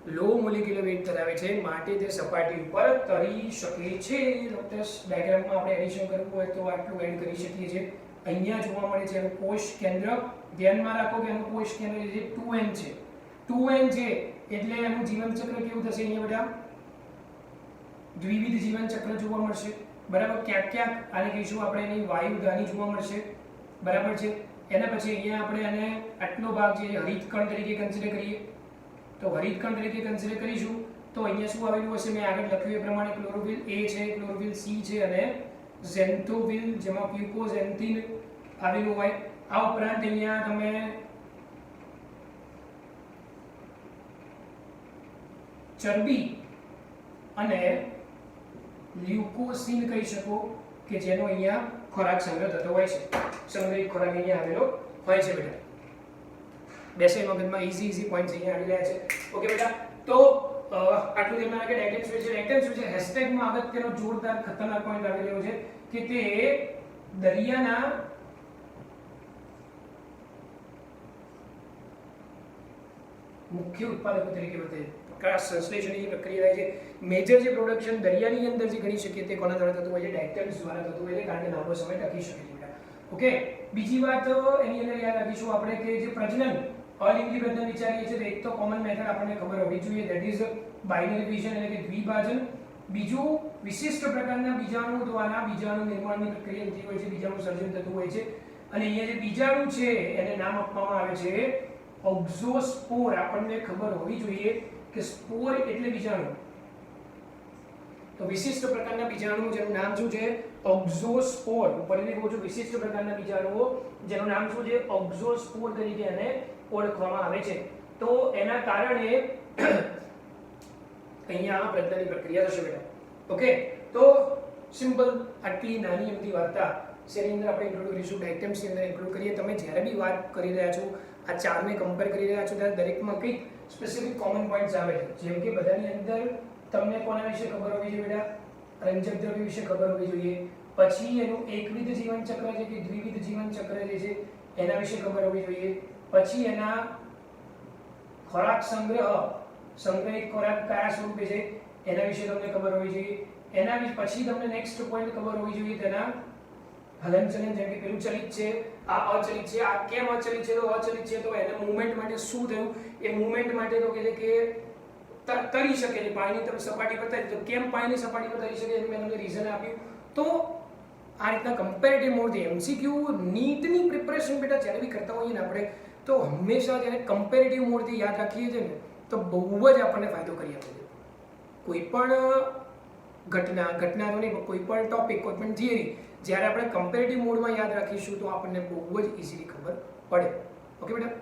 લો મોલિક્યુલર વેટ ધરાવે છે માટે તે સપાટી ઉપર તરી શકે છે. ડોક્ટર્સ ડાયાગ્રામમાં આપણે એડિશન કરવું હોય તો આટલું એડ કરી શકીએ છીએ. અહીંયા જોવા મળે છે એનું કોષ કેન્દ્ર. ધ્યાનમાં રાખો કે એનું કોષ કેન્દ્ર જે 2n છે. 2n છે એટલે એનું જીવન ચક્ર કેવું થશે? અહીંયા બેટા દ્વિવિધ જીવન ચક્ર જોવા મળશે. બરાબર. ક્યાંક ક્યાંક આને કહીશું આપણે એની વાયુદાની જોવા મળશે. બરાબર છે. એના પછી અહીંયા આપણે આને આટલો ભાગ જે હરિતકણ તરીકે કન્સિડર કરીએ તો હરિતકણ તરીકે કન્સિડર કરીશું તો અહીંયા શું આવેલું હશે? મેં આગળ લખ્યું એ પ્રમાણે ક્લોરોફિલ A છે, ક્લોરોફિલ C છે અને ઝેન્થોફિલ જેમાં પ્યુકોઝેન્થિન આવેલું હોય. આ ઉપરાંત અહીંયા તમે ચરબી અને લ્યુકોસિન કહી શકો કે જેનો અહીંયા ખોરાક સંગ્રહ થતો હોય છે. સંગ્રહિત ખોરાક અહીંયા આવેલો હોય છે બેટા. બેસે મગજમાં ઈઝી પોઈન્ટ્સ અહીંયા આવી રહ્યા છે. ઓકે બેટા. તો આટલું ધ્યાન રાખે. ડાયટેમ સ્વિચ છે. ડાયટેમ સ્વિચ છે હેશટેગમાં અગત્યનો જોરદાર ખતરનાક પોઈન્ટ આવેલો છે કે તે દરિયાના મુખ્ય ઉત્પાદકો તરીકે વર્તે. પ્રકાશ સંશ્લેષણની પ્રક્રિયા થાય છે. મેજર જે પ્રોડક્શન દરિયાની અંદર જે ગણી શકીએ તે કોના દ્વારા થતું હોય છે? ડાયટેમ્સ દ્વારા થતું હોય છે કારણ કે લાંબો સમય ટકી શકે છે. ઓકે. બીજી વાત એની અંદર યાદ રાખીશું આપણે કે જે પ્રજનન અલિંગી પ્રજનન વિચારીએ છીએ તો એક તો કોમન મેથડ આપણને ખબર હોવી જોઈએ, ધેટ ઇઝ બાઇનરી ફિશન એટલે કે દ્વિભાજન. બીજું વિશિષ્ટ પ્રકારના બીજાણુ દ્વારા બીજાણુ નિર્માણની પ્રક્રિયા થતી હોય છે, બીજાણુ સર્જન થતું હોય છે. અને અહીંયા જે બીજાણુ છે એને નામ આપવામાં આવે છે ઓક્ઝોસ્પોર. આપણને ખબર હોવી જોઈએ કે સ્પોર એટલે બીજાણુ. તો વિશિષ્ટ પ્રકારના બીજાણુ જેનું નામ શું છે? ઓક્ઝોસ્પોર. ફરીથી કહું છું, વિશિષ્ટ પ્રકારના બીજાણુઓ જેનું નામ શું છે? ઓક્ઝોસ્પોર તરીકે એને ઓળખવામાં આવે છે. તો એના કારણે અહીંયા પ્રજનનની પ્રક્રિયા થશે બેટા. ઓકે. તો સિમ્પલ આટલી નાની એમથી વાર્તા શેની અંદર આપણે ઇન્ક્લુડ કરીશું, ડાયટેમ્સની અંદર ઇન્ક્લુડ કરીએ. તમે જ્યારે બી વાત કરી રહ્યા છો, આ ચારને કમ્પેર કરી રહ્યા છો ત્યારે દરેકમાં કંઈક સ્પેસિફિક કોમન પોઈન્ટ્સ આવે છે. જેમ કે બધાની અંદર તમને કોના વિશે ખબર હોવી જોઈએ બેટા? રંજક દ્રવ્ય વિશે ખબર હોવી જોઈએ. પછી એનું એકવિધ જીવન ચક્ર છે કે દ્વિવિધ જીવન ચક્ર જે છે એના વિશે ખબર હોવી જોઈએ. પછી એના ખોરાક સંગ્રહિત ખોરાક કયા સ્વરૂપે છે એના વિશે તમને ખબર હોવી જોઈએ. એના પછી તમને નેક્સ્ટ પોઈન્ટ ખબર હોવી જોઈએ તેના હલનચલન, જેમ કે પેલું ચલિત છે, આ અચલિત છે. આ કેમ અચલિત છે? તો અચલિત છે તો એના મૂવમેન્ટ માટે શું થયું? એ મૂવમેન્ટ માટે તો કહે છે કે તરી શકે છે પાણીની સપાટી પર તરી. તો કેમ પાણીની સપાટી પર તરી શકે એનું મેં તમને રીઝન આપ્યું. તો આ રીતના કમ્પેરેટિવ મોડથી એમસીક્યુ નીટની પ્રિપરેશન બેટા જ્યારે બી કરતા હોઈએ ને આપણે તો હંમેશા જ્યારે કમ્પેરેટિવ મોડથી યાદ રાખીએ છીએ ને તો બહુ જ આપણને ફાયદો કરી આપે છે. કોઈ પણ ઘટના તો નહીં, કોઈ પણ ટોપિક, કોઈ પણ થિયરી જ્યારે આપણે કમ્પેરેટિવ મોડમાં યાદ રાખીશું તો આપણને બહુ જ ઇઝીલી ખબર પડે. ઓકે બેટા.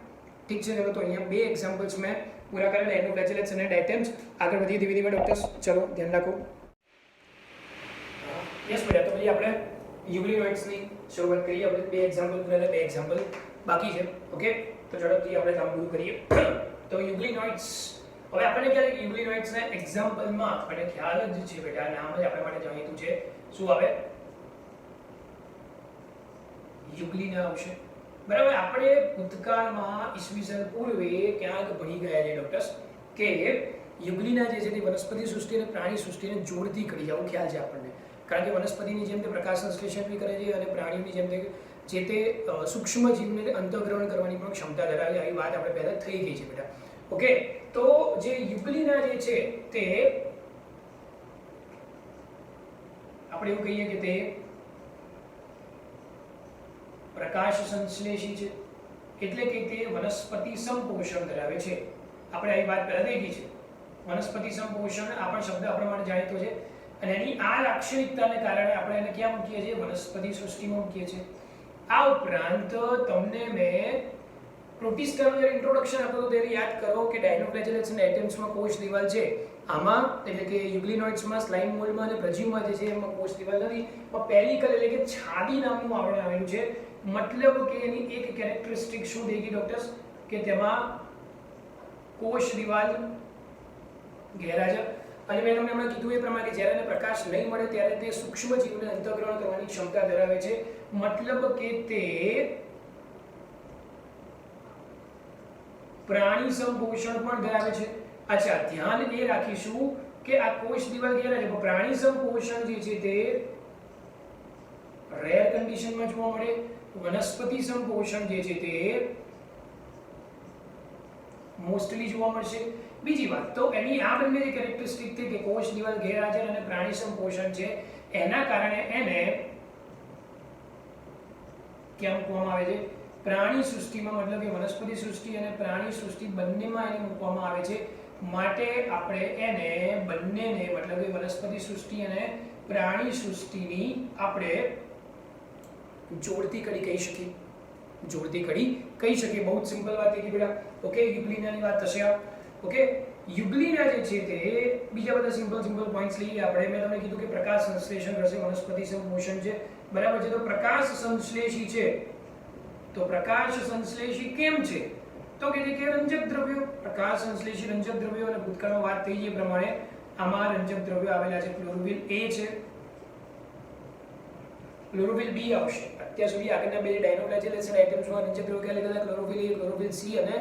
ઠીક છે. ચલો તો અહીંયા બે એક્ઝામ્પલ્સ મેં પૂરા કરેલા, એન્ડોફ્લેજેલેટ્સ અને ડાયટેમ્સ. આગળ વધીએ ધીમે ધીમે ડોક્ટર્સ. ચલો ધ્યાન રાખો. યસ બેટા. તો પછી આપણે યુગ્લિનોઇડ્સની શરૂઆત કરીએ. આપણે બે એક્ઝામ્પલ પૂરા, બે એક્ઝામ્પલ બાકી છે. ઓકે. તો ઝડપથી આપણે કામ પૂરું કરીએ. તો યુગ્લિનોઇડ્સ, હવે આપણને ખ્યાલ છે કે યુગ્લિનોઇડ્સના એક્ઝામ્પલમાં આપણને ખ્યાલ જ છે બેટા, નામ જ આપણા માટે જાણીતું છે. શું આવે? યુગ્લિના આવશે. બરાબર. આપણે ભૂતકાળમાં ઈસવીસન પૂર્વે ક્યાંક ભણી ગયા છે ડોક્ટર્સ કે યુગ્લિના જે છે તે વનસ્પતિ સૃષ્ટિ અને પ્રાણી સૃષ્ટિને જોડતી કરી જવું ખ્યાલ છે આપણને. કારણ કે વનસ્પતિની જેમ તે પ્રકાશ સંશ્લેષણ બી કરે છે અને પ્રાણીઓની જેમ જે તે સૂક્ષ્મ જીવને અંતઃગ્રહણ કરવાની પણ ક્ષમતા ધરાવે છે. આવી વાત આપણે પહેલા થઈ ગઈ છે બેટા. ઓકે. તો જે યુગ્લિના જે છે તે આપણે એવું કહીએ કે તે પ્રકાશ સંશ્લેષી છે, એટલે કે તે વનસ્પતિ સંપોષણ ધરાવે છે. આપણે આવી વાત પહેલા થઈ ગઈ છે. વનસ્પતિ સંપોષણ આ પણ શબ્દ આપણા માટે જાણીતો છે અને એની આ લાક્ષણિકતાને કારણે આપણે એને ક્યાં મૂકીએ છીએ? વનસ્પતિ સૃષ્ટિમાં મૂકીએ છીએ. આ ઉપરાંત તમને મેં પ્રોટિસ્ટાનું ઇન્ટ્રોડક્શન આપ્યું તો તેને યાદ કરો કે ડાયનોફ્લેજેલેટ્સ અને ડાયટેમ્સમાં કોષ દિવાલ છે. આમાં એટલે કે યુગ્લિનોઇડ્સમાં, સ્લાઇમ મોલ્ડમાં અને પ્રજીવમાં જે છે એમાં કોષ દિવાલ નથી, પણ પેલિકલ એટલે કે છાદી નામનું આવરણ આવેલું છે. મતલબ કે એની એક કેરેક્ટરિસ્ટિક શું થઈ ગઈ ડોક્ટર્સ? કે તેમાં કોષ દિવાલ ઘેરા છે. અને મેં તમને હમણાં કીધું એ પ્રમાણે કે જ્યારે એને પ્રકાશ નહીં મળે ત્યારે તે સૂક્ષ્મ જીવને અંતઃગ્રહણ કરવાની ક્ષમતા ધરાવે છે. મતલબ કે તે પ્રાણી સંપોષણ પણ ધરાવે છે. અચ્છા, ધ્યાન એ રાખીશું કે આ કોષ દિવાલ ઘેરા છે, પ્રાણી સંપોષણ જે છે તે રેર કન્ડિશનમાં જોવા મળે, વનસ્પતિ સંપોષણ જે છે તે મોસ્ટલી જોવા મળશે. બીજી વાત તો એની આ બંને જે કેરેક્ટરિસ્ટિક છે કે કોષ દિવાલ ગેરહાજર અને પ્રાણી સંપોષણ છે, એના કારણે એને કેમ મૂકવામાં આવે છે? પ્રાણી સૃષ્ટિમાં, મતલબ કે વનસ્પતિ સૃષ્ટિ અને પ્રાણી સૃષ્ટિ બંનેમાં એને મૂકવામાં આવે છે. માટે આપણે એને બંનેને, મતલબ કે વનસ્પતિ સૃષ્ટિ અને પ્રાણી સૃષ્ટિની આપણે જોડતી કડી કહી શકીએ. જોડતી કડી કહી શકીએ. બહુ સિમ્પલ વાત છે બેટા. ઓકે, યુગ્લિનાની વાત થશે આ. ઓકે, યુગ્લિના જે છે તે બીજા બધા સિમ્પલ પોઈન્ટ્સ લઈએ આપણે. મેં તમને કીધું કે પ્રકાશ સંશ્લેષણ કરશે, વનસ્પતિ સંપોષણ છે, બરાબર છે. તો પ્રકાશ સંશ્લેષી છે, તો પ્રકાશ સંશ્લેષી કેમ છે? તો કે જે કે રંજક દ્રવ્યો, પ્રકાશ સંશ્લેષી રંજક દ્રવ્યો, અને ભૂતકાળમાં વાત થઈ એ પ્રમાણે આમાં રંજક દ્રવ્યો આવેલા છે. ક્લોરોફિલ A છે, ક્લોરોફિલ B આવશે. અત્યાર સુધી આગળના બે ડાયનોફ્લેજેલેશન આઇટમ્સમાં રંજક દ્રવ્યો ક્યાં લીધા હતા? ક્લોરોફિલ A, ક્લોરોફિલ C અને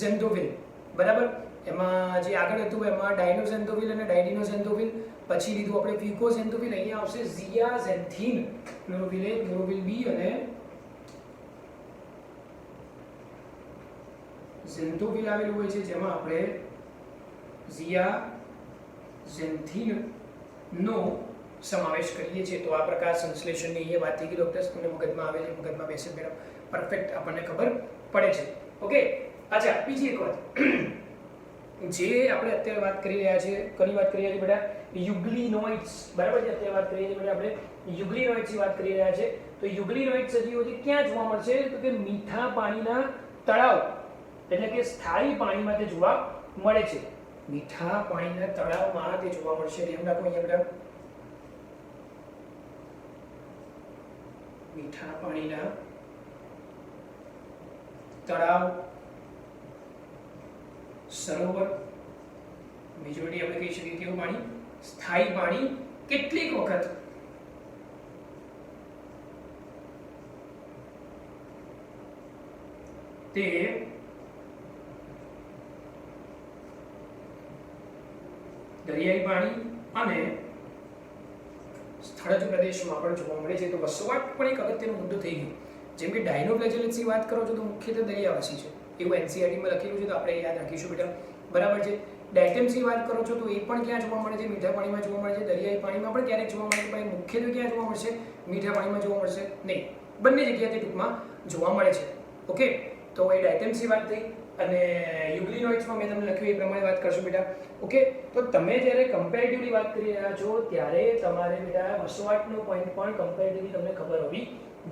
ઝેન્થોફિલ, બરાબર. એમાં જે આગળ હતું એમાં ડાયનોઝેન્થોફિલ અને ડાયડિનોઝેન્થોફિલ, પછી લીધું આપણે ફિકોઝેન્થોફિલ. અહીંયા આવશે ઝિયાઝેન્થિન. ક્લોરોફિલ A, ક્લોરોફિલ B અને ઝેન્થોફિલ આવેલું હોય છે, જેમાં આપણે ઝિયાઝેન્થિન નો સમાવેશ કરીએ છીએ. તો આ પ્રકાર સંશ્લેષણની એ વાત થઈ ગઈ ડોક્ટર્સ. તમને મગજમાં આવે છે, મગજમાં બેસે મેડમ, પરફેક્ટ આપણને ખબર પડે છે. ઓકે, અચ્છા, બીજી એક વાત જે આપણે અત્યારે વાત કરી રહ્યા છીએ, કોની વાત કરી રહ્યા છીએ બેટા? યુગ્લિનોઇડ્સ, બરાબર છે. અત્યારે વાત કરી રહ્યા છીએ બેટા આપણે યુગ્લિનોઇડ્સની વાત કરી રહ્યા છે. તો યુગ્લિનોઇડ સજીવો જે ક્યાં જોવા મળશે? તો કે મીઠા પાણીના તળાવ, એટલે કે સ્થાયી પાણીમાં તે જોવા મળે છે. મીઠા પાણીના તળાવમાં તે જોવા મળશે. ધ્યાન રાખો અહીંયા બેટા, મીઠા પાણીના તળાવ, સરોવર, મેજોરિટી આપણે કહી શકીએ કેવું પાણી? સ્થાયી પાણી. કેટલીક વખત તે દરિયાઈ પાણી અને સ્થળજ પ્રદેશમાં પણ જોવા મળે છે. તો વસવાટ પણ એક અગત્યનો મુદ્દો થઈ ગયો. જેમ કે ડાયનોફ્લેજેલેટ્સની વાત કરો છો તો મુખ્યત્વે દરિયાવાસી છે, એવું એનસીઈઆરટીમાં લખેલું છે, તો આપણે યાદ રાખીશું બેટા, બરાબર છે. ડાયટેમ્સની વાત કરો છો તો એ પણ ક્યાં જોવા મળે છે? મીઠા પાણીમાં જોવા મળે છે. દરિયાઈ પાણીમાં પણ ક્યારેક જોવા મળે છે, પણ મુખ્યત્વે ક્યાં જોવા મળશે? મીઠા પાણીમાં જોવા મળશે નહીં, બંને જગ્યાએ ટૂંકમાં જોવા મળે છે. ઓકે, તો એ ડાયટેમ્સની વાત થઈ. અને યુગ્લિનોઇડ્સમાં મેં તમને લખ્યું એ પ્રમાણે વાત કરશું બેટા. ઓકે, તો તમે જ્યારે કમ્પેરેટિવલી વાત કરી રહ્યા છો ત્યારે તમારે બેટા વસવાટનો પોઈન્ટ પણ કમ્પેરેટિવલી તમને ખબર હોવી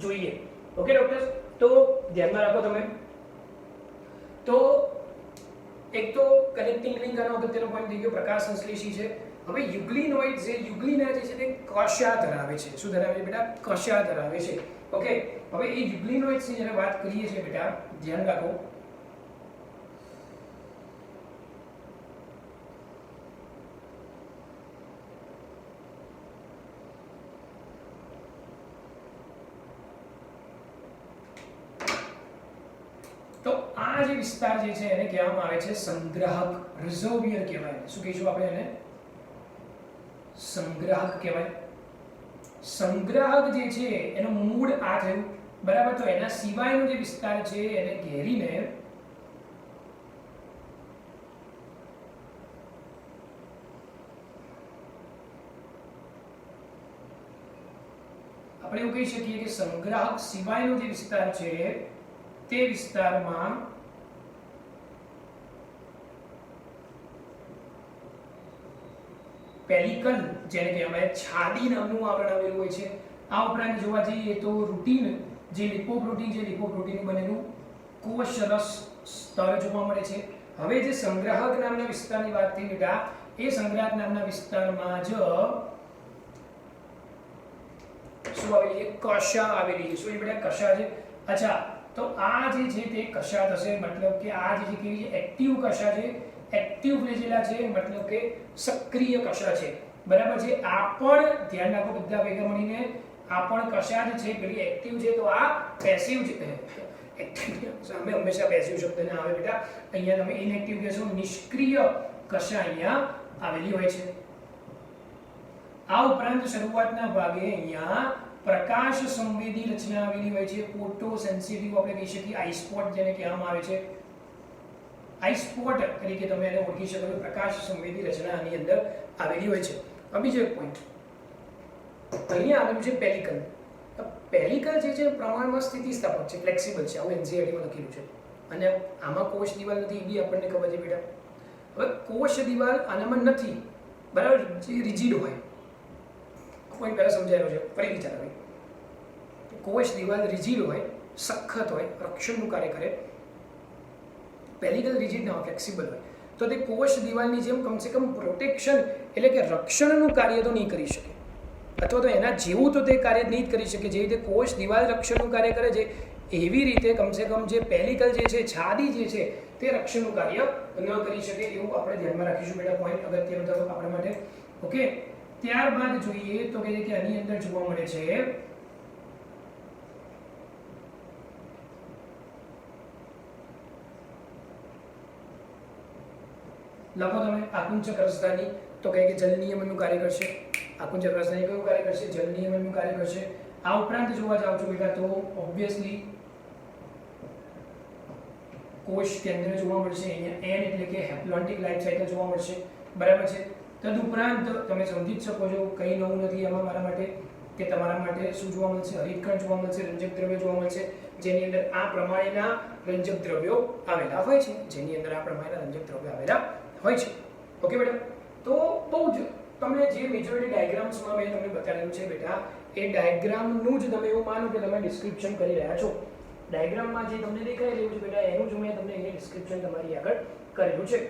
જોઈએ. ઓકે ડોક્ટર્સ, તો ધ્યાનમાં રાખો તમે. તો એક તો કનેક્ટિંગ લિંક આનો અગત્યનો પોઈન્ટ થઈ ગયો, પ્રકાશ સંશ્લેષી છે. હવે યુગ્લિનોઇડ જે યુગ્લિના જે છે તે કશા ધરાવે છે. શું ધરાવે છે બેટા? કશા ધરાવે છે. ઓકે, હવે એ યુગ્લિનોઇડ્સની જ્યારે વાત કરીએ છીએ બેટા, ધ્યાન રાખો, તો આ જે વિસ્તાર જે છે એને કહેવામાં આવે છે સંગ્રાહક, રિઝર્વિયર કહેવાય. શું કહીશું આપણે એને? સંગ્રાહક કહેવાય. સંગ્રાહક જે છે એનો મૂળ આ થયું, બરાબર. તો એના સિવાયનો જે વિસ્તાર છે એને ઘેરીને આપણે એવું કહી શકીએ કે સંગ્રાહક સિવાયનો જે વિસ્તાર છે તે વિસ્તારમાં પેલિકલ, જેને કહેવાય છાડી નામનું આવરણ આવેલું હોય છે. આ ઉપરાંત જોવા જઈએ તો રૂટિન, જે લિપોપ્રોટીન બનેલું કોષરસ સ્તર જોવા મળે છે. હવે જે સંગ્રાહક નામના વિસ્તારની વાત થઈ બેટા, એ સંગ્રાહક નામના વિસ્તારમાં જ શું આવેલી છે? કશા આવેલી છે. શું છે બેટા? કશા છે. અચ્છા, તો આ જે છે તે કશા થશે, મતલબ કે આ જે કેવી છે? એક્ટિવ કશા છે, એક્ટિવ ફ્લેજેલા છે, મતલબ કે સક્રિય કશા છે, બરાબર છે. આ પણ ધ્યાન રાખો બધા ભેગા મળીને, આ પણ કશા જ છે, પેલી એક્ટિવ છે તો આ પેસિવ છે. એક્ટિવ સામે હંમેશા પેસિવ શબ્દ ના આવે બેટા. અહીંયા તમે ઇનએક્ટિવ કહેશો, નિષ્ક્રિય કશા અહીંયા આવેલી હોય છે. આ ઉપરાંત શરૂઆતના ભાગે અહીંયા પ્રકાશ સંવેદી રચના આવેલી હોય છે. ફોટો સેન્સિટિવ આપણે કહી શકીએ, આઈ સ્પોટ જેને કહેવામાં આવે છે. આઈ સ્પોટ તરીકે તમે એને ઓળખી શકો છો. પ્રકાશ સંવેદી રચના આની અંદર આવેલી હોય છે. હવે બીજો એક પોઈન્ટ અહીંયા આવેલું છે પેલિકલ. પેલિકલ જે છે પ્રમાણમાં સ્થિતિસ્થાપક છે, ફ્લેક્સિબલ છે, આવું એનસીઈઆરટી માં લખેલું છે. અને આમાં કોષ દિવાલ નથી, એ બી આપણને ખબર છે બેટા. હવે કોષ દિવાલ આનામાં નથી, બરાબર, જે રિજિડ હોય. પોઈન્ટ પહેલા સમજાયેલો છે, ફરી વિચાર આવે. કોષ દિવાલ રિજિડ હોય, સખત હોય, રક્ષણનું કાર્ય કરે. પેલિકલ રિજિડ ના હોય, ફ્લેક્સિબલ હોય, તો તે કોષ દિવાલની જેમ કમસે કમ પ્રોટેક્શન એટલે કે રક્ષણનું કાર્ય તો નહીં કરી શકે, અથવા તો એના જેવું તો તે કાર્ય નહીં જ કરી શકે. જે રીતે કોષ દિવાલ રક્ષણનું કાર્ય કરે છે, એવી રીતે કમસે કમ જે પેલિકલ જે છે, છાદી જે છે, તે રક્ષણનું કાર્ય ન કરી શકે. એવું આપણે ધ્યાનમાં રાખીશું બેટા. પોઈન્ટ અગત્યનો હતો આપણા માટે. ઓકે, ત્યારબાદ જોઈએ તો કે આની અંદર જોવા મળે છે લખો તમે આકુંચક રસધાની, તો કહે કે જલ નિયમનનું કાર્ય કરશે. આકુંચક રસધાની કયું કાર્ય કરશે? જલ નિયમનનું કાર્ય કરશે. આ ઉપરાંત જોવા જાવ છો બેટા તો ઓબ્વિયસલી કોષ કેન્દ્ર જોવા મળશે. અહીંયા એન એટલે કે હેપ્લોન્ટિક લાઈફ સાયકલ જોવા મળશે, બરાબર છે. તદુપરાંત તમે સમજી જ શકો છો, કંઈ નવું નથી આમાં મારા માટે, કે તમારા માટે શું જોવા મળશે? હરિતકણ જોવા મળશે, રંજક દ્રવ્ય જોવા મળશે, જેની અંદર આ પ્રમાણેના રંજક દ્રવ્યો આવેલા હોય છે. જેની અંદર આ પ્રમાણેના રંજક દ્રવ્યો આવેલા હોય છે. ઓકે બેટા, તો બહુ જ તમને જે મેજોરિટી ડાયાગ્રામ્સમાં મેં તમને બતાવેલું છે બેટા, એ ડાયાગ્રામનું જ તમે એવું માનો કે તમે ડિસ્ક્રિપ્શન કરી રહ્યા છો. ડાયાગ્રામમાં જે તમને દેખાઈ રહ્યું છે બેટા, એનું જ મેં તમને અહીંયા ડિસ્ક્રિપ્શન તમારી આગળ કરેલું છે.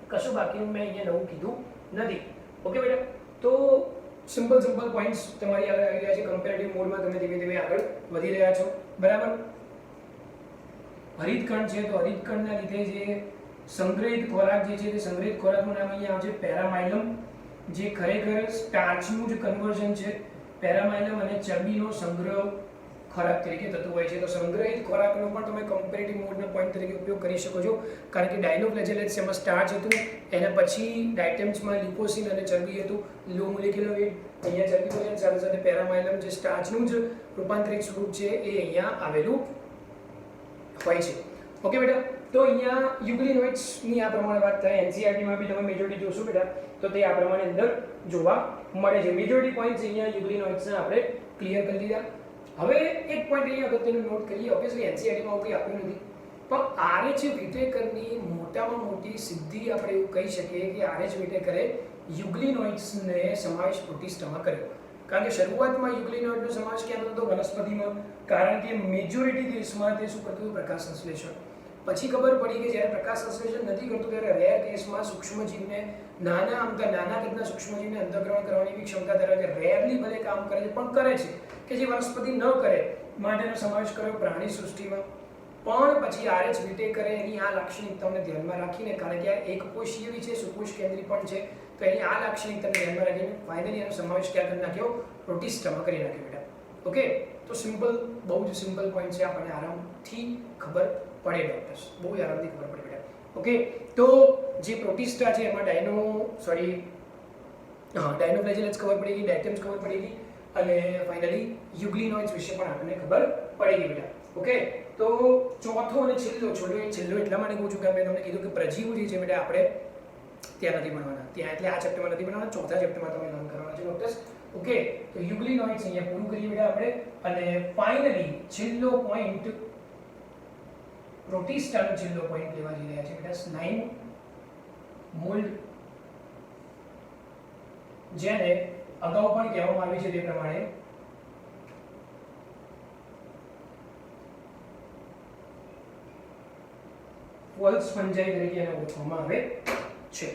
કશું બાકીનું મેં અહીંયા નવું કીધું નથી. ઓકે બેટા, તો સિમ્પલ પોઈન્ટ્સ તમારી આગળ આવી રહ્યા છે. કમ્પેરેટિવ મોડમાં તમે ધીમે ધીમે આગળ વધી રહ્યા છો, બરાબર. હરિતકણ છે, તો હરિતકણના લીધે જે સંગ્રહિત ખોરાક જે છે, તે સંગ્રહિત ખોરાકનું નામ અહીંયા આવશે પેરામાઇલમ, જે ખરેખર સ્ટાર્ચનું જ કન્વર્ઝન છે. પેરામાઇલમ અને ચરબીનો સંગ્રહ ખોરાક તરીકે થતું હોય છે. તો સંગ્રહિત ખોરાકનો પણ તમે કમ્પેરેટિવ મોડના પોઈન્ટ તરીકે ઉપયોગ કરી શકો છો, કારણ કે ડાયનોફ્લેજેલેટ્સ એમાં સ્ટાર્ચ હતું, એના પછી ડાયટેમ્સમાં લિપોસિન અને ચરબી હતું, લો મોલેક્યુલર વેટ. અહીંયા ચરબી હોય સાથે સાથે પેરામાઇલમ જે સ્ટાર્ચનું જ રૂપાંતરિત સ્વરૂપ છે, એ અહીંયા આવેલું હોય છે. ઓકે બેટા, તો અહીંયા યુગ્લિનોઇડ્સની આ પ્રમાણે વાત થાય. એનસીઈઆરટીમાં બી તમે મેજોરિટી જોશો બેટા, તો તે આ પ્રમાણે અંદર જોવા મળે છે. મેજોરિટી પોઈન્ટ્સ અહીંયા યુગ્લિનોઇડ્સના આપણે ક્લિયર કરી દીધા. હવે એક પોઈન્ટ અહીંયા અગત્યનો નોટ કરીએ. ઓબ્વિયસલી એનસીઈઆરટીમાં કંઈ આપ્યું નથી, પણ આરએચ વિટેકરની મોટામાં મોટી સિદ્ધિ આપણે એવું કહી શકીએ કે આરએચ વિટેકરે યુગ્લિનોઇડ્સને સમાવેશ પ્રોટિસ્ટામાં કર્યો. કારણ કે શરૂઆતમાં યુગ્લિનોઇડનો સમાવેશ ક્યાં થતો? વનસ્પતિમાં, કારણ કે મેજોરિટી કેસમાં તે શું કરતું? પ્રકાશ સંશ્લેષણ. પછી ખબર પડી કે જ્યારે પ્રકાશ સંશ્લેષણ નથી કરતું ત્યારે રેર કેસમાં સૂક્ષ્મજીવને નાના કદના સૂક્ષ્મજીવને અંતઃગ્રહણ કરવાની બી ક્ષમતા ધરાવે છે. રેરલી ભલે કામ કરે છે, પણ કરે છે, કે જે વનસ્પતિ ન કરે માટેનો સમાવેશ કર્યો પ્રાણી સૃષ્ટિમાં. પણ પછી આરએચ વિટેકરે એની આ લાક્ષણિકતાઓને ધ્યાનમાં રાખીને, કારણ કે આ એકકોષીય બી છે, સુકોષ કેન્દ્રી પણ છે, તો એની આ લાક્ષણિકતાને ધ્યાનમાં રાખીને ફાઇનલી એનો સમાવેશ ક્યાં કરી નાખ્યો? પ્રોટિસ્ટામાં કરી નાખ્યો બેટા. ઓકે, તો સિમ્પલ, બહુ જ સિમ્પલ પોઈન્ટ છે, આપણને આરામથી ખબર પડે ડોક્ટર્સ, બહુ આરામથી ખબર પડે બેટા. ઓકે, તો જે પ્રોટિસ્ટા છે એમાં ડાયનોફ્લેજેલેટ્સ ખબર પડી ગઈ, ડાયટેમ્સ ખબર પડી ગઈ, અને ફાઇનલી યુગ્લિનોઇડ્સ વિશે પણ આપણને ખબર પડી ગઈ બેટા. ઓકે, તો ચોથો અને છેલ્લો એટલા માટે કહું છું કે મેં તમને કીધું કે પ્રજીવો જે છે બેટા આપણે ત્યાં નથી ભણવાના, ત્યાં એટલે આ ચેપ્ટરમાં નથી ભણવાના, ચોથા ચેપ્ટરમાં તમે લર્ન કરવાના છે ડોક્ટર્સ. ઓકે, તો યુગ્લિનોઇડ્સ અહીંયા પૂરું કરીએ બેટા આપણે. અને ફાઇનલી છેલ્લો પોઈન્ટ, પ્રોટિસ્ટાનો છેલ્લો પોઈન્ટ લેવા જઈ રહ્યા છે બેટા, સ્લાઇમ મોલ્ડ, જેને અગાઉ પણ કહેવામાં આવી છે તે પ્રમાણે ફોલ્સ ફંજાઈ તરીકે એને ઓળખવામાં આવે છે.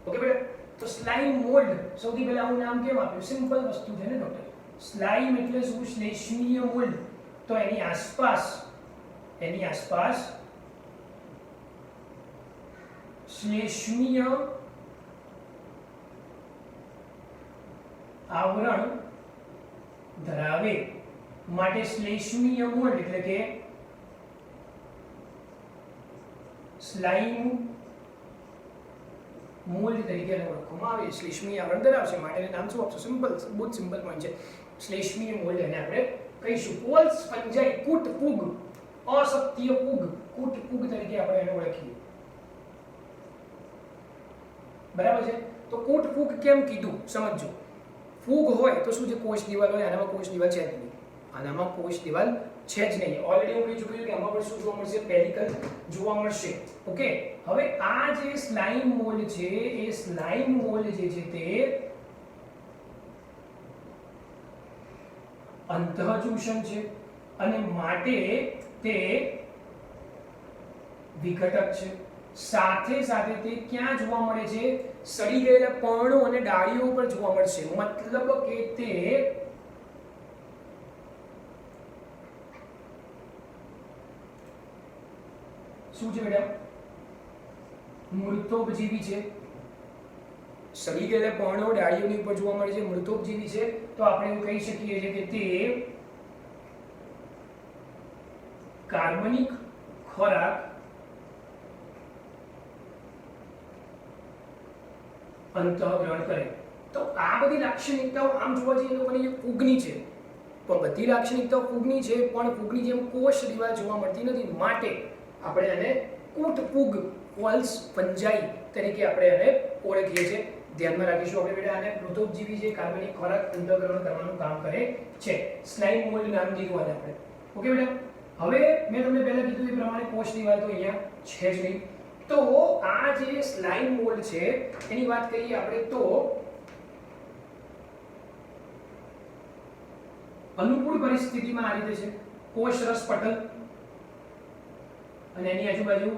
ઓકે બેટા, તો સ્લાઇમ મોલ્ડ સૌથી પહેલા આનું નામ કેમ આપ્યું? સિમ્પલ વસ્તુ છે ને ડોક્ટર. સ્લાઇમ એટલે શું? શ્લેષ્મીય મોલ્ડ. તો એની આસપાસ શ્લેષ્મીય આવરણ ધરાવે માટે શ્લેષ્મીય મોલ્ડ એટલે કે સ્લાઇમ મોલ્ડ તરીકે ઓળખવામાં આવે. શ્લેષ્મીય આવરણ ધરાવશે માટેનું નામ શું આપશો? સિમ્પલ, બહુ જ સિમ્પલ પોઈન્ટ છે. શ્લેષ્મીય મોલ્ડ એને આપણે કહીશું. કોલ્સ ફંજાઈ કૂટ ફૂગ અસત્ય ફૂગ કૂટ ફૂગ તરીકે આપણે એને ઓળખીએ. બરાબર છે. તો કૂટ ફૂગ કેમ કીધું સમજો. ફૂગ હોય તો શું છે? કોષ દિવાલ હોય. આનામાં કોષ દિવાલ છે જ નહીં. આનામાં કોષ દિવાલ છે જ નહીં. ઓલરેડી હું કહી ચૂક્યો છું કે આમાં પણ શું જોવા મળશે? પેલિકલ જોવા મળશે. ઓકે. હવે આ જે સ્લાઇમ મોલ્ડ છે એ સ્લાઇમ મોલ્ડ જે છે તે અંતઃચૂષણ છે અને માટે તે વિઘટક છે. સાથે સાથે તે ક્યાં જોવા મળે છે? સડી ગયેલા પર્ણો અને ડાળીઓ પર જોવા મળશે. મતલબ કે તે શું છે બેટા? મૃતોપજીવી છે. સડી ગયેલા પર્ણો ડાળીઓની ઉપર જોવા મળે છે, મૃતોપજીવી છે. તો આપણે એવું કહી શકીએ છીએ કે તે કાર્બનિક ખોરાક અંતઃગ્રહણ કરે. તો આ બધી લાક્ષણિકતાઓ આમ જોવા જઈએ તો લોકોની ફૂગની છે, પણ બધી લાક્ષણિકતાઓ ફૂગની છે પણ ફૂગની જેમ કોષ દિવાલ જોવા મળતી નથી. માટે આપણે આને કૂટ ફૂગ કોલ્સ ફંજાઈ તરીકે આપણે આને ઓળખીએ છીએ. ધ્યાનમાં રાખીશું આપણે બેટા. આને મૃતોપજીવી જે કાર્બનિક ખોરાક અંતઃગ્રહણ કરવાનું કામ કરે છે. સ્લાઇમ મોલ્ડ નામ દીધું આને આપણે. ઓકે બેટા. હવે મેં તમને પહેલા કીધું એ પ્રમાણે કોષ દિવાલ તો અહીંયા છે જ નહીં. તો આ જે સ્લાઇમ મોલ્ડ છે એની વાત કરીએ આપણે તો અનુકૂળ પરિસ્થિતિમાં આ રીતે છે. કોષ રસ પટલ અને એની આજુબાજુ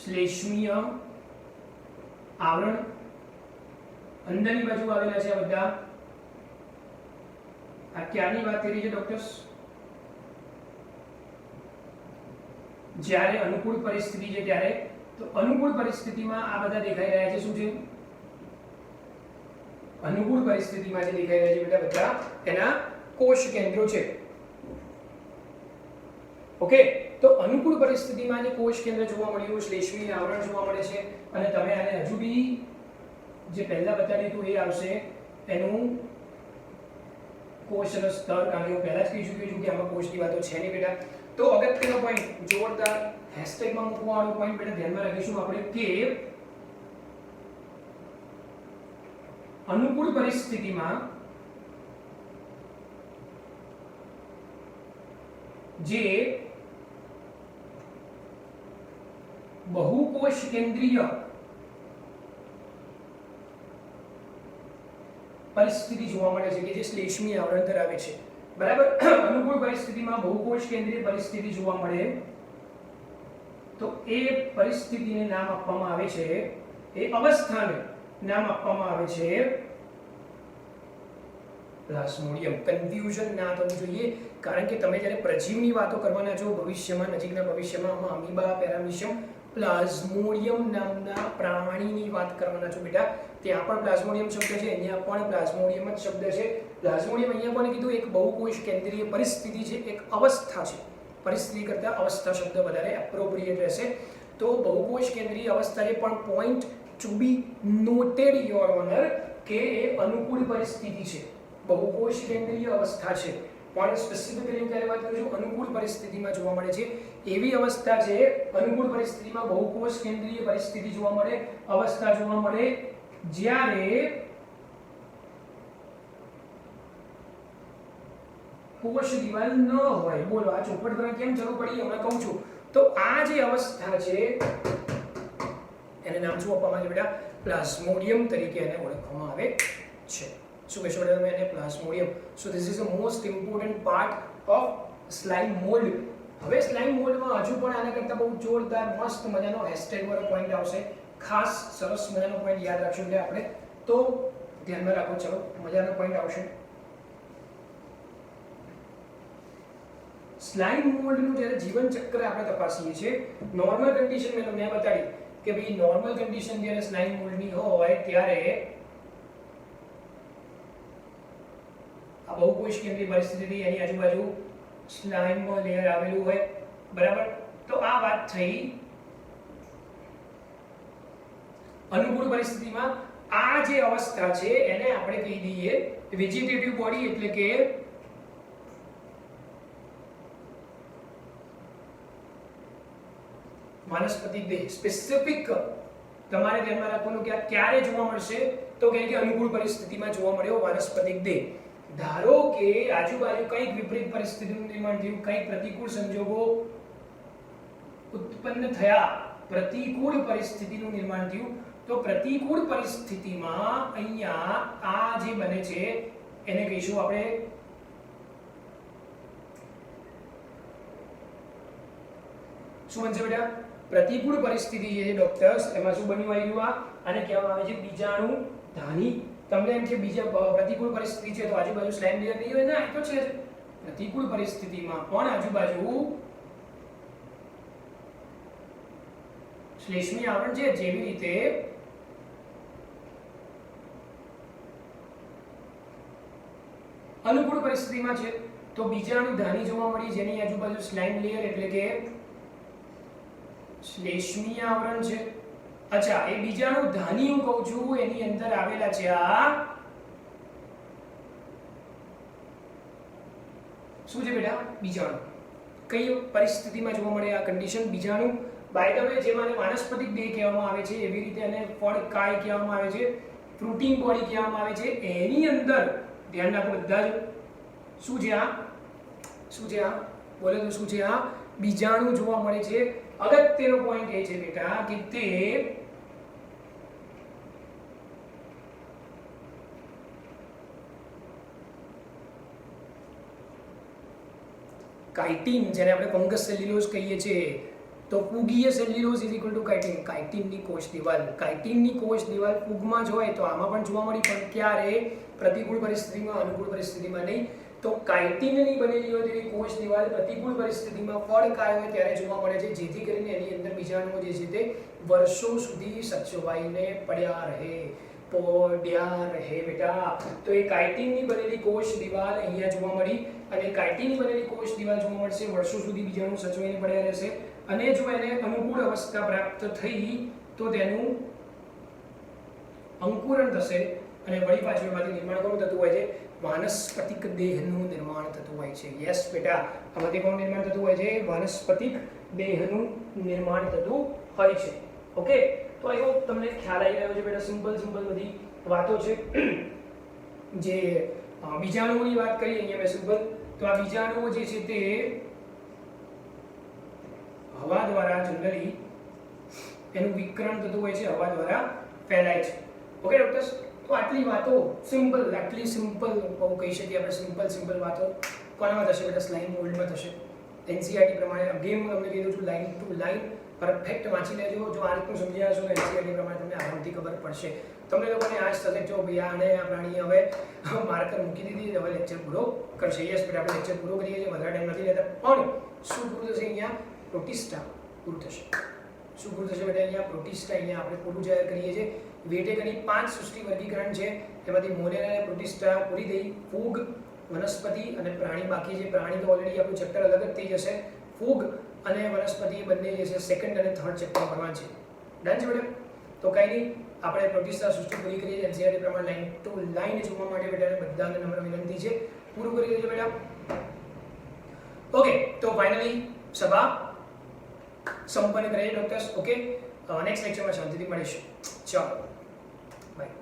શ્લેષ્મીય આવરણ. અંદરની બાજુ આવેલા છે આ બધા. આ ક્યારની વાત કરી છે ડોક્ટર્સ? જ્યારે અનુકૂળ પરિસ્થિતિ છે ત્યારે. તો અનુકૂળ પરિસ્થિતિમાં આ બધા દેખાઈ રહ્યા છે. શું છે? અનુકૂળ પરિસ્થિતિમાં જે દેખાઈ રહ્યા છે બેટા બધા એના કોષ કેન્દ્રો છે. ઓકે. તો અનુકૂળ પરિસ્થિતિમાં જે કોષ કેન્દ્ર જોવા મળ્યું, શ્લેષ્મીય આવરણ જોવા મળે છે. અને તમે આને હજુ બી જે પહેલા બતાવ્યું હતું એ આવશે એનું કોષ રસ સ્તર. કારણ કે પહેલા જ કહી ચૂક્યો છું કે આમાં કોષની વાતો છે નહીં બેટા. તો અગત્યનો પોઈન્ટ જોરદાર હેશટેગમાં મૂકવાનો પોઈન્ટ બેટા ધ્યાનમાં રાખીશું આપણે કે અનુકૂળ પરિસ્થિતિમાં જે બહુકોષ કેન્દ્રીય પરિસ્થિતિ જોવા મળે છે કે જે શ્લેષ્મીય આવરણ ધરાવે છે. બરાબર. અનુકૂળ પરિસ્થિતિમાં બહુકોષ કેન્દ્રીય પરિસ્થિતિ જોવા મળે તો એ પરિસ્થિતિને નામ આપવામાં આવે છે, એ અવસ્થાને નામ આપવામાં આવે છે પ્લાઝ્મોડિયમ. કન્ફ્યુઝન ના થવું જોઈએ કારણ કે તમે જ્યારે પ્રજીવની વાતો કરવાના છો ભવિષ્યમાં, નજીકના ભવિષ્યમાં અમીબા, પેરામીશિયમ, પ્લાઝ્મોડિયમ નામના પ્રાણીની વાત કરવાના છો બેટા. ત્યાં પણ પ્લાઝ્મોડિયમ શબ્દ છે, અહીંયા પણ પ્લાઝ્મોડિયમ જ શબ્દ છે. પ્લાઝ્મોડિયમ અહીંયા કોને કીધું? એક બહુકોષ કેન્દ્રીય પરિસ્થિતિ છે, એક અવસ્થા છે. પરિસ્થિતિ કરતા અવસ્થા શબ્દ વધારે એપ્રોપ્રિએટ રહેશે. તો બહુકોષ કેન્દ્રીય અવસ્થા છે પણ point to be noted your honour કે એ અનુકૂળ પરિસ્થિતિ છે, બહુકોષ કેન્દ્રીય અવસ્થા છે. પણ સ્પેસિફિકલી હું ક્યારે વાત કરું છું? અનુકૂળ પરિસ્થિતિમાં જોવા મળે છે એવી અવસ્થા છે. અનુકૂળ પરિસ્થિતિમાં બહુકોષ કેન્દ્રીય પરિસ્થિતિ જોવા મળે, અવસ્થા જોવા મળે જ્યારે કોષ દિવાલ ન હોય. બોલો આ ચોપડ પર કેમ જરૂર પડી હમણાં કહું છું. તો આ જે અવસ્થા છે એને નામ શું આપવામાં આવે બેટા? પ્લાઝ્મોડિયમ તરીકે એને ઓળખવામાં આવે છે. શું કહેશો બેટા તમે એને? Plasmodium. So this is a most important part of slime mould. હવે સ્લાઇમ મોલ્ડમાં હજુ પણ આના કરતા બહુ જોરદાર મસ્ત મજાનો હેશટેગ વાળો પોઈન્ટ આવશે. ખાસ સરસ મજાનો પોઈન્ટ યાદ રાખશું એટલે આપણે તો ધ્યાનમાં રાખો. ચલો મજાનો પોઈન્ટ આવશે. સ્લાઇમ મોલ્ડનું જ્યારે જીવન ચક્ર આપણે તપાસીએ છીએ, નોર્મલ કન્ડિશન મેં તમને બતાવી કે ભાઈ નોર્મલ કન્ડિશન જ્યારે સ્લાઇમ મોલ્ડની હોય ત્યારે બહુકોષ કેન્દ્રીય પરિસ્થિતિ, એની આજુબાજુ સ્લાઇમ લેયર આવેલું હોય, બરાબર. તો આ વાત થઈ અનુકૂળ પરિસ્થિતિમાં. આ જે અવસ્થા છે એને આપણે કહી દઈએ વેજીટેટિવ બોડી, એટલે કે વાનસ્પતિક દેહ. સ્પેસિફિક તમારે ધ્યાનમાં રાખવાનું કે આ ક્યારે જોવા મળશે, તો કે અનુકૂળ પરિસ્થિતિમાં જોવા મળ્યો વાનસ્પતિક દેહ. ધારો કે આજુબાજુ કંઈક વિપરીત પરિસ્થિતિનું નિર્માણ થયું, કંઈક પ્રતિકૂળ સંજોગો ઉત્પન્ન થયા, પ્રતિકૂળ પરિસ્થિતિનું નિર્માણ થયું, તો પ્રતિકૂળ પરિસ્થિતિમાં અહીંયા આ જે બને છે એને કહીશું આપણે શું બનશે બેટા? પ્રતિકૂળ પરિસ્થિતિ છે ડોક્ટર્સ, એમાં શું બન્યું આવ્યું? આને કહેવામાં આવે છે બીજાણુ ધાની. તમને એમ કે બીજા પ્રતિકૂળ પરિસ્થિતિ છે તો આજુબાજુ સ્લાઇમ લેયર નહીં હોય? ના, એ તો છે જ. પ્રતિકૂળ પરિસ્થિતિમાં પણ આજુબાજુ શ્લેષ્મી આવરણ છે. જેવી રીતે અનુકૂળ પરિસ્થિતિમાં છે તો બીજાણુ ધાની જોવા મળી, જેની આજુબાજુ સ્લાઇમ લેયર એટલે કે શ્લેષ્મી આવરણ છે. અચ્છા, એ બીજાણુ ધાની હું કહું છું, એની અંદર આવેલા છે આ શું છે બેટા? બીજાણુ. કઈ પરિસ્થિતિમાં જોવા મળે આ કન્ડિશન? બીજાણુ. બાય ધ વે, જેમાં વાનસ્પતિક દેહ કહેવામાં આવે છે, એવી રીતે એને ફળકાય કહેવામાં આવે છે, ફ્રૂટિંગ બોડી કહેવામાં આવે છે. એની અંદર ધ્યાન રાખો બધા જ. શું છે આ? શું છે આ? બોલે તો શું છે આ? બીજાણુ જોવા મળે છે. અગત્યનો પોઈન્ટ એ છે બેટા કે તે કાઇટિન, જેને આપણે ફંગસ સેલ્યુલોઝ કહીએ છીએ, તો ફૂગીય cellulose is equal to chitin. કાઇટિનની કોષ દિવાલ. કાઇટિનની કોષ દિવાલ ફૂગમાં જ હોય તો આમાં પણ જોવા મળી, પણ ક્યારે? પ્રતિકૂળ પરિસ્થિતિમાં, અનુકૂળ પરિસ્થિતિમાં નહીં. તો કાઇટિનની બનેલી હોય તેવી કોષ દિવાલ પ્રતિકૂળ પરિસ્થિતિમાં ફળકાય હોય ત્યારે જોવા મળે છે, જેથી કરીને એની અંદર બીજાણુઓ જે છે તે વર્ષો સુધી સચવાઈને પડ્યા રહે બેટા. તો એ કાઇટિનની બનેલી કોષ દિવાલ અહીંયા જોવા મળી, અને કાઇટિનની બનેલી કોષ દિવાલ જોવા મળશે, વર્ષો સુધી બીજાણુ સચવાઈને પડ્યા રહેશે. અને જો એને અનુકૂળ અવસ્થા પ્રાપ્ત થઈ તો તેનું અંકુરણ થશે અને વળી પાછું એમાંથી નિર્માણ કોનું થતું હોય છે? વાનસ્પતિક દેહનું નિર્માણ થતું હોય છે. યસ બેટા, આમાંથી કોનું નિર્માણ થતું હોય છે? વાનસ્પતિક દેહનું નિર્માણ થતું હોય છે. ઓકે, તો આઈ હોપ તમને ખ્યાલ આવી રહ્યો છે બેટા. સિમ્પલ બધી વાતો છે. જે બીજાણુઓની વાત કરી અહીંયા મેં સિમ્પલ, તો આ બીજાણુઓ જે છે તે હવા દ્વારા જનરલી એનું વિકરણ થતું હોય છે, હવા દ્વારા ફેલાય છે. ઓકે ડોક્ટર્સ, તો આટલી વાતો સિમ્પલ, આટલી સિમ્પલ બહુ કહી શકીએ આપણે. સિમ્પલ વાતો કોનામાં થશે બેટા? સ્લાઇમ મોલ્ડમાં થશે. એનસીઈઆરટી પ્રમાણે અગેન હું તમને કીધું છું, લાઇન ટુ લાઇન પરફેક્ટ વાંચી લેજો. જો આ રીતનું સમજી જશો તો એનસીઈઆરટી પ્રમાણે તમને આરામથી ખબર પડશે. તમને લોકોને આ જ થશે જો ભાઈ આને આ પ્રાણીએ હવે માર્કર મૂકી દીધી, હવે લેક્ચર પૂરો કરશે. યસ બેટા, આપણે લેક્ચર પૂરો કરીએ છીએ, વધારે ટાઈમ નથી લેતા. પણ શું પૂરું થશે? અહીંયા પ્રોટિસ્ટા પૂરું થશે. શું પૂરું થશે બેટા? અહીંયા પ્રોટિસ્ટા અહીંયા આપણે પૂરું જાહેર કરીએ છીએ. વેટેકની 5 સૃષ્ટિ વર્ગીકરણ છે, એમાંથી મોનેરા અને પ્રોટિસ્ટા પૂરી થઈ. ફૂગ, વનસ્પતિ અને પ્રાણી બાકી છે. પ્રાણી તો ઓલરેડી આપણું ચેપ્ટર અલગ જ થઈ જશે. ફૂગ અને વનસ્પતિ બંને જે છે સેકન્ડ અને થર્ડ ચેપ્ટર ભણવા છે. ડન છે બેટા? તો કંઈ નહીં, આપણે પ્રોટિસ્ટા સૃષ્ટિ પૂરી કરીએ. એનસીઈઆરટી પ્રમાણે લાઈન ટુ લાઈન જોવા માટે બેટા બધાને નમ્ર વિનંતી છે, પૂરું કરી દેજો બેટા. ઓકે, તો ફાઇનલી સભા સંપન્ન કરીએ ડોક્ટર્સ. ઓકે, નેક્સ્ટ લેક્ચરમાં શાંતિથી મળીશું. ચાલો, બાય.